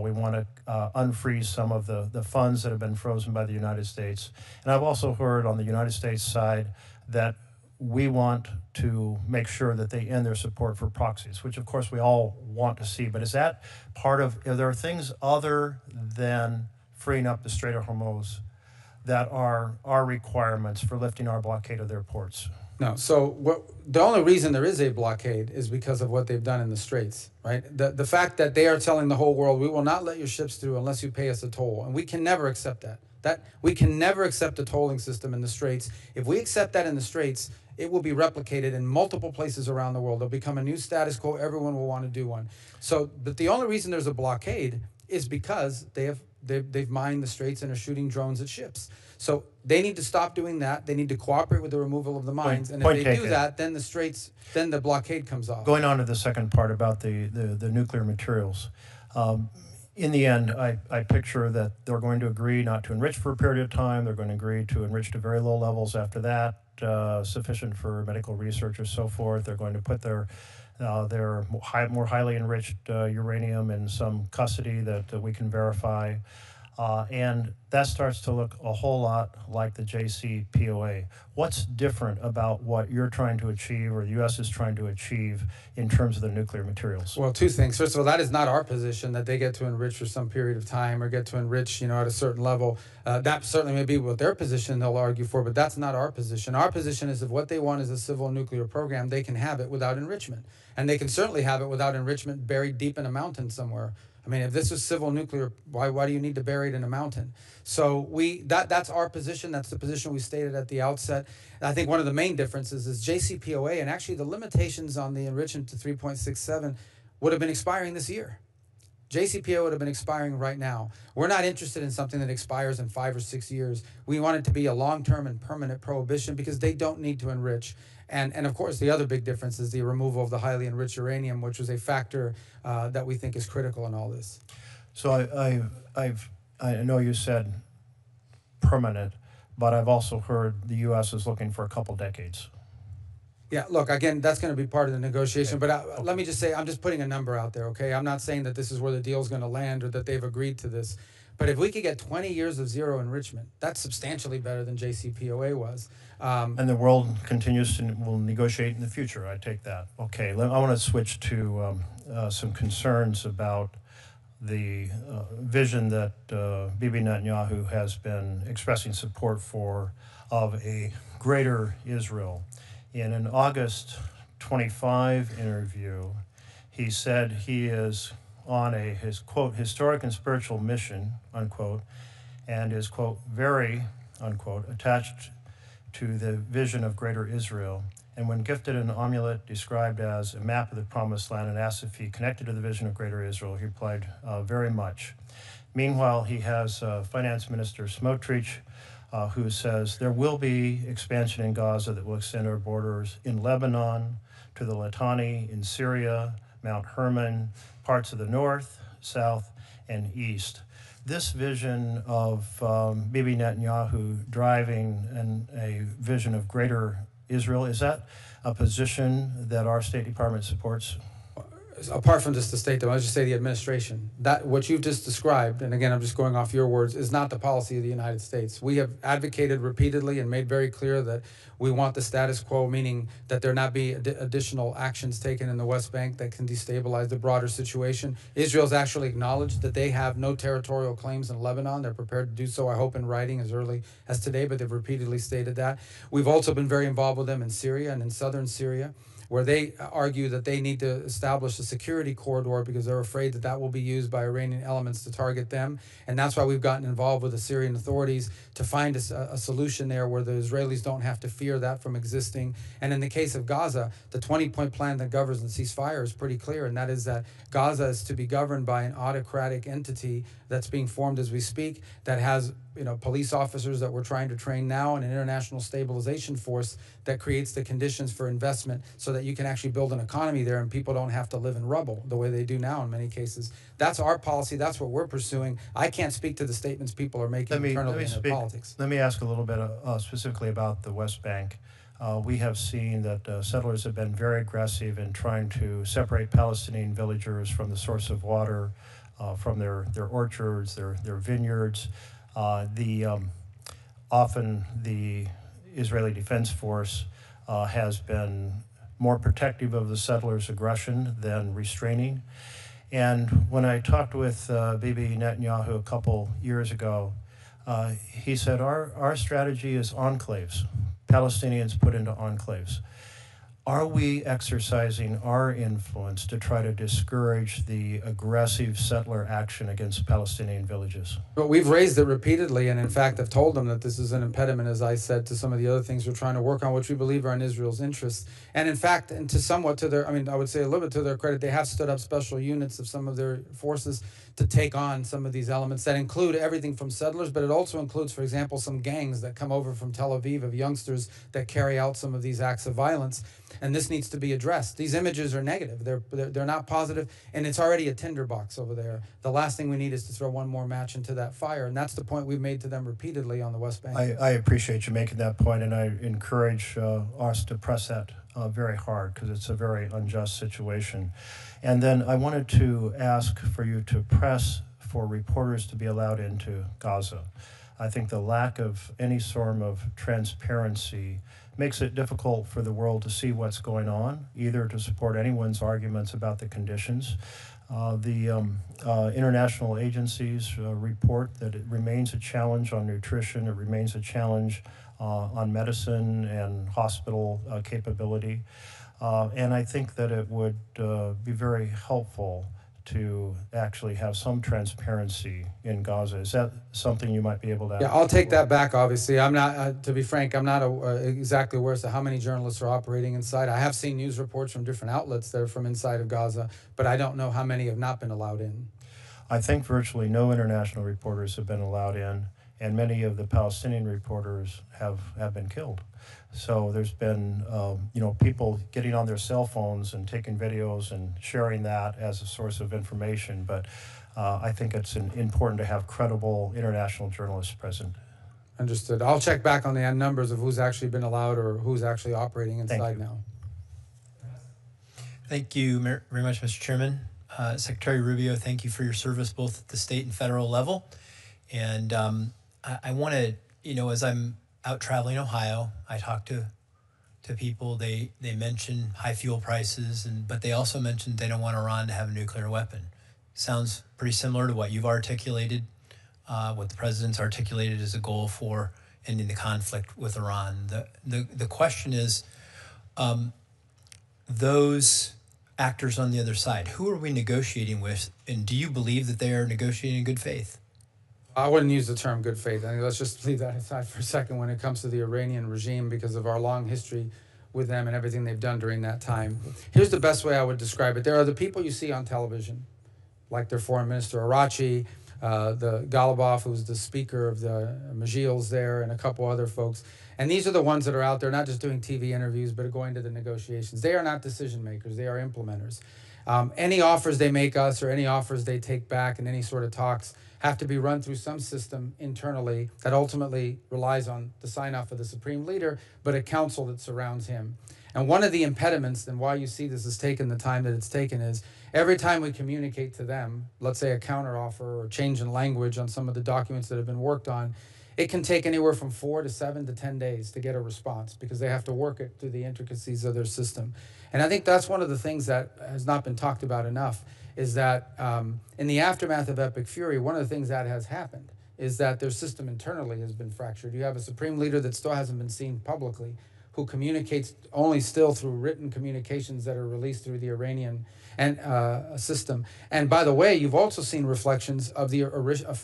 We want to unfreeze some of the funds that have been frozen by the United States. And I've also heard on the United States side that we want to make sure that they end their support for proxies, which of course we all want to see. But is that part of, are there things other than freeing up the Strait of Hormuz that are our requirements for lifting our blockade of their ports? No. So the only reason there is a blockade is because of what they've done in the Straits, right? The fact that they are telling the whole world, we will not let your ships through unless you pay us a toll. And we can never accept that. We can never accept a tolling system in the Straits. If we accept that in the Straits, it will be replicated in multiple places around the world. It'll become a new status quo. Everyone will want to do one. But the only reason there's a blockade is because they've mined the straits and are shooting drones at ships. So they need to stop doing that. They need to cooperate with the removal of the mines. And if point they do taken. that, then the blockade comes off. Going on to the second part about the nuclear materials. In the end, I picture that they're going to agree not to enrich for a period of time. They're going to agree to enrich to very low levels after that, sufficient for medical research or so forth. They're going to put their more highly enriched uranium in some custody that we can verify. And that starts to look a whole lot like the JCPOA. What's different about what you're trying to achieve or the U.S. is trying to achieve in terms of the nuclear materials? Well, two things. First of all, that is not our position that they get to enrich for some period of time or get to enrich, at a certain level. That certainly may be what their position they'll argue for, but that's not our position. Our position is if what they want is a civil nuclear program, they can have it without enrichment. And they can certainly have it without enrichment buried deep in a mountain somewhere. I mean, if this is civil nuclear, why do you need to bury it in a mountain? So that's our position. That's the position we stated at the outset. And I think one of the main differences is JCPOA, and actually the limitations on the enrichment to 3.67 would have been expiring this year. JCPOA would have been expiring right now. We're not interested in something that expires in 5 or 6 years. We want it to be a long-term and permanent prohibition because they don't need to enrich. And of course, the other big difference is the removal of the highly enriched uranium, which was a factor that we think is critical in all this. So I know you said permanent, but I've also heard the U.S. is looking for a couple decades. Yeah, look, again, that's going to be part of the negotiation. But let me just say, I'm just putting a number out there, okay? I'm not saying that this is where the deal's going to land or that they've agreed to this. But if we could get 20 years of zero enrichment, that's substantially better than JCPOA was. And the world will negotiate in the future. I take that. Okay, I want to switch to some concerns about the vision that Bibi Netanyahu has been expressing support for of a greater Israel. In an August 25 interview, he said he is on his, quote, historic and spiritual mission, unquote, and is, quote, very, unquote, attached to the vision of greater Israel. And when gifted an amulet described as a map of the promised land and asked if he connected to the vision of greater Israel, he replied, very much. Meanwhile, he has Finance Minister Smotrich, who says there will be expansion in Gaza that will extend our borders in Lebanon, to the Litani, in Syria, Mount Hermon, parts of the north, south, and east. This vision of Bibi Netanyahu driving a vision of greater Israel, is that a position that our State Department supports? Apart from just the State Department, I'll just say the administration. That what you've just described, and again, I'm just going off your words, is not the policy of the United States. We have advocated repeatedly and made very clear that we want the status quo, meaning that there not be additional actions taken in the West Bank that can destabilize the broader situation. Israel's actually acknowledged that they have no territorial claims in Lebanon. They're prepared to do so, I hope, in writing as early as today, but they've repeatedly stated that. We've also been very involved with them in Syria and in southern Syria, where they argue that they need to establish a security corridor because they're afraid that that will be used by Iranian elements to target them. And that's why we've gotten involved with the Syrian authorities to find a solution there where the Israelis don't have to fear that from existing. And in the case of Gaza, the 20-point plan that governs the ceasefire is pretty clear, and that is that Gaza is to be governed by an autocratic entity that's being formed as we speak, that has police officers that we're trying to train now, and an international stabilization force that creates the conditions for investment so that you can actually build an economy there and people don't have to live in rubble the way they do now in many cases. That's our policy. That's what we're pursuing. I can't speak to the statements people are making internally in their politics. Let me ask a little bit specifically about the West Bank. We have seen that settlers have been very aggressive in trying to separate Palestinian villagers from the source of water, from their orchards, their vineyards. Often the Israeli Defense Force has been more protective of the settlers' aggression than restraining. And when I talked with Bibi Netanyahu a couple years ago, he said our strategy is enclaves, Palestinians put into enclaves. Are we exercising our influence to try to discourage the aggressive settler action against Palestinian villages? But we've raised it repeatedly, and in fact, I've told them that this is an impediment, as I said, to some of the other things we're trying to work on, which we believe are in Israel's interests. And in fact, and to somewhat to their, I would say a little bit to their credit, they have stood up special units of some of their forces to take on some of these elements that include everything from settlers, but it also includes, for example, some gangs that come over from Tel Aviv of youngsters that carry out some of these acts of violence. And this needs to be addressed. These images are negative. They're not positive, and it's already a tinderbox over there. The last thing we need is to throw one more match into that fire, and that's the point we've made to them repeatedly on the West Bank. I appreciate you making that point, and I encourage us to press that very hard because it's a very unjust situation. And then I wanted to ask for you to press for reporters to be allowed into Gaza. I think the lack of any sort of transparency makes it difficult for the world to see what's going on, either to support anyone's arguments about the conditions. The international agencies report that it remains a challenge on nutrition, it remains a challenge on medicine and hospital capability. And I think that it would be very helpful to actually have some transparency in Gaza. Is that something you might be able to? Yeah, I'll take that back, obviously. I'm not, to be frank, I'm not exactly aware as to how many journalists are operating inside. I have seen news reports from different outlets that are from inside of Gaza, but I don't know how many have not been allowed in. I think virtually no international reporters have been allowed in, and many of the Palestinian reporters have been killed. So there's been, people getting on their cell phones and taking videos and sharing that as a source of information. But I think it's important to have credible international journalists present. Understood. I'll check back on the numbers of who's actually been allowed or who's actually operating inside now. Thank you very much, Mr. Chairman. Secretary Rubio, thank you for your service both at the state and federal level. And I want to, as I'm out traveling Ohio, I talk to people. They mention high fuel prices, but they also mentioned they don't want Iran to have a nuclear weapon. Sounds pretty similar to what you've articulated, what the president's articulated as a goal for ending the conflict with Iran. The question is, those actors on the other side, who are we negotiating with, and do you believe that they are negotiating in good faith? I wouldn't use the term good faith. I mean, let's just leave that aside for a second when it comes to the Iranian regime because of our long history with them and everything they've done during that time. Here's the best way I would describe it. There are the people you see on television, like their foreign minister, Arachi, the Galibaf, who's the speaker of the Majils there, and a couple other folks. And these are the ones that are out there, not just doing TV interviews, but are going to the negotiations. They are not decision makers. They are implementers. Any offers they make us or any offers they take back in any sort of talks have to be run through some system internally that ultimately relies on the sign-off of the supreme leader, but a council that surrounds him. And one of the impediments and why you see this has taken the time that it's taken is every time we communicate to them, let's say a counteroffer or change in language on some of the documents that have been worked on, it can take anywhere from 4 to 7 to 10 days to get a response because they have to work it through the intricacies of their system. And I think that's one of the things that has not been talked about enough is that in the aftermath of Epic Fury, one of the things that has happened is that their system internally has been fractured. You have a supreme leader that still hasn't been seen publicly, who communicates only still through written communications that are released through the Iranian system. And by the way, you've also seen reflections of the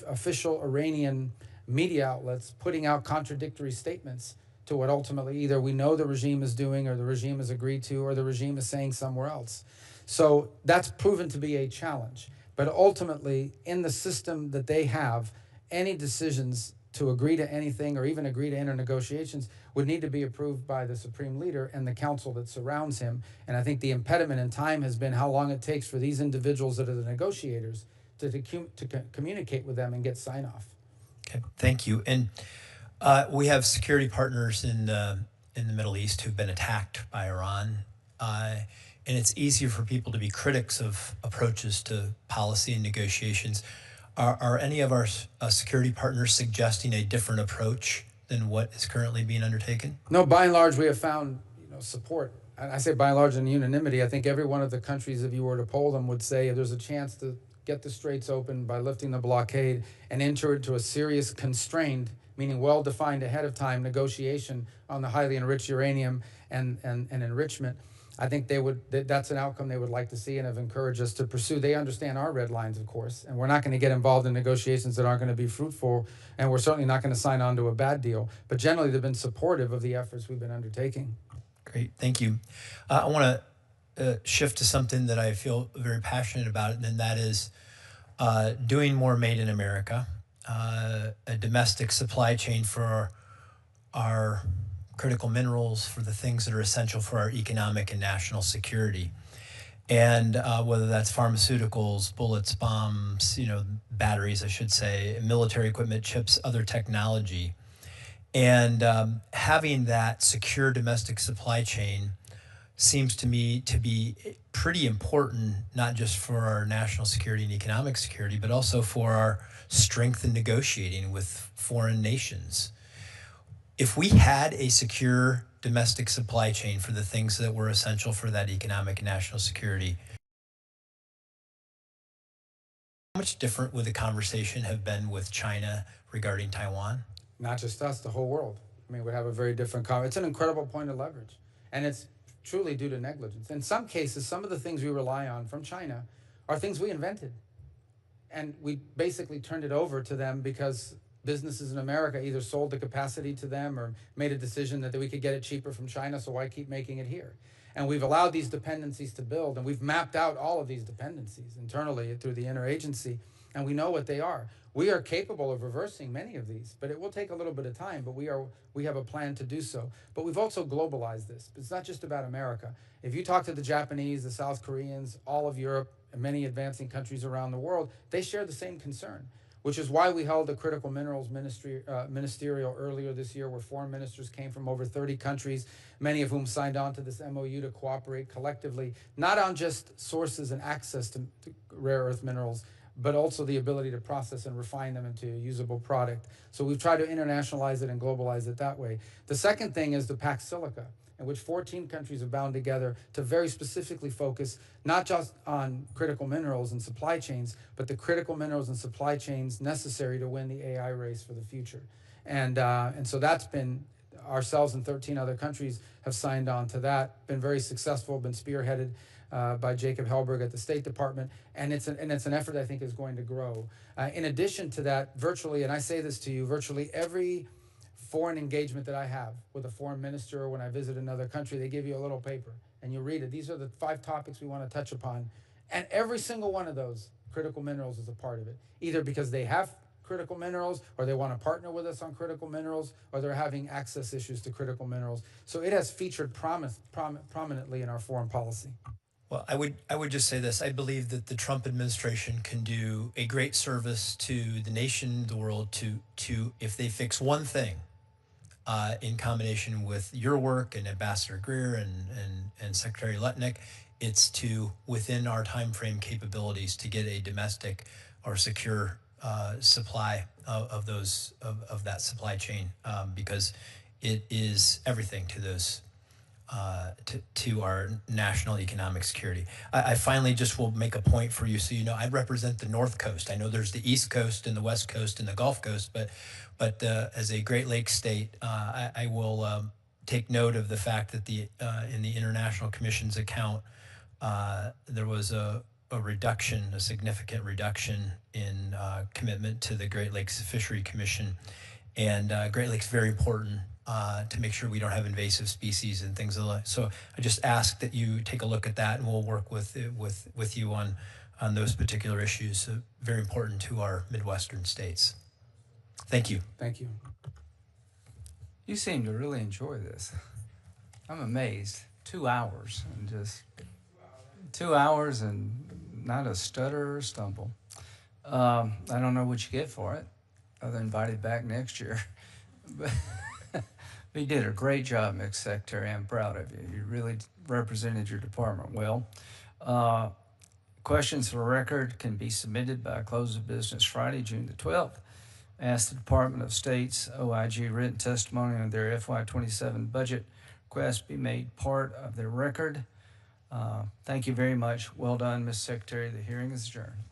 official Iranian media outlets putting out contradictory statements to what ultimately either we know the regime is doing or the regime has agreed to or the regime is saying somewhere else. So that's proven to be a challenge. But ultimately, in the system that they have, any decisions to agree to anything or even agree to enter negotiations would need to be approved by the supreme leader and the council that surrounds him. And I think the impediment in time has been how long it takes for these individuals that are the negotiators to communicate with them and get sign-off. Okay, thank you. And we have security partners in the Middle East who've been attacked by Iran. And it's easier for people to be critics of approaches to policy and negotiations. Are any of our security partners suggesting a different approach than what is currently being undertaken? No, by and large, we have found support. And I say by and large in unanimity. I think every one of the countries, if you were to poll them, would say if there's a chance to get the straits open by lifting the blockade and enter into a serious constrained, meaning well-defined ahead of time, negotiation on the highly enriched uranium and enrichment, I think that's an outcome they would like to see and have encouraged us to pursue. They understand our red lines, of course, and we're not going to get involved in negotiations that aren't going to be fruitful, and we're certainly not going to sign on to a bad deal. But generally, they've been supportive of the efforts we've been undertaking. Great, thank you. I want to shift to something that I feel very passionate about, and that is doing more made in America, a domestic supply chain for our critical minerals, for the things that are essential for our economic and national security. And whether that's pharmaceuticals, bullets, bombs, batteries, I should say, military equipment, chips, other technology. And having that secure domestic supply chain seems to me to be pretty important, not just for our national security and economic security, but also for our strength in negotiating with foreign nations. If we had a secure domestic supply chain for the things that were essential for that economic and national security, how much different would the conversation have been with China regarding Taiwan? Not just us, the whole world. I mean, we have a very different it's an incredible point of leverage. And it's truly due to negligence. In some cases, some of the things we rely on from China are things we invented. And we basically turned it over to them because businesses in America either sold the capacity to them or made a decision that we could get it cheaper from China, so why keep making it here? And we've allowed these dependencies to build, and we've mapped out all of these dependencies internally through the interagency, and we know what they are. We are capable of reversing many of these, but it will take a little bit of time, but we have a plan to do so. But we've also globalized this. It's not just about America. If you talk to the Japanese, the South Koreans, all of Europe, and many advancing countries around the world, they share the same concern, which is why we held a critical minerals ministerial earlier this year, where foreign ministers came from over 30 countries, many of whom signed on to this MOU to cooperate collectively, not on just sources and access to rare earth minerals, but also the ability to process and refine them into a usable product. So we've tried to internationalize it and globalize it that way. The second thing is the Pax Silica, in which 14 countries have bound together to very specifically focus not just on critical minerals and supply chains, but the critical minerals and supply chains necessary to win the AI race for the future. And so that's been, ourselves and 13 other countries have signed on to that, been very successful, been spearheaded by Jacob Hellberg at the State Department, and it's an effort I think is going to grow. In addition to that, virtually, and I say this to you, virtually every foreign engagement that I have with a foreign minister or when I visit another country, they give you a little paper and you read it. These are the 5 topics we want to touch upon. And every single one of those, critical minerals is a part of it, either because they have critical minerals or they want to partner with us on critical minerals or they're having access issues to critical minerals. So it has featured prominently in our foreign policy. Well, I would just say this. I believe that the Trump administration can do a great service to the nation, the world, to if they fix one thing, in combination with your work and Ambassador Greer and Secretary Lutnick, it's to, within our time frame capabilities, to get a domestic or secure supply of that supply chain, because it is everything to those to our national economic security. I finally just will make a point for you, so you know, I represent the North Coast. I know there's the East Coast and the West Coast and the Gulf Coast, but as a Great Lakes state, I will take note of the fact that in the International Commission's account, there was a reduction, a significant reduction in commitment to the Great Lakes Fishery Commission, and Great Lakes very important to make sure we don't have invasive species and things like that. So I just ask that you take a look at that, and we'll work with you on those particular issues. Very important to our Midwestern states. Thank you. Thank you. You seem to really enjoy this. I'm amazed. 2 hours and just 2 hours and not a stutter or stumble. I don't know what you get for it, other than invited back next year. But you did a great job, Mr. Secretary. I'm proud of you. You really represented your department well. Questions for record can be submitted by close of business Friday, June the 12th. Ask the Department of State's OIG written testimony on their FY27 budget request be made part of their record. Thank you very much. Well done, Mr. Secretary. The hearing is adjourned.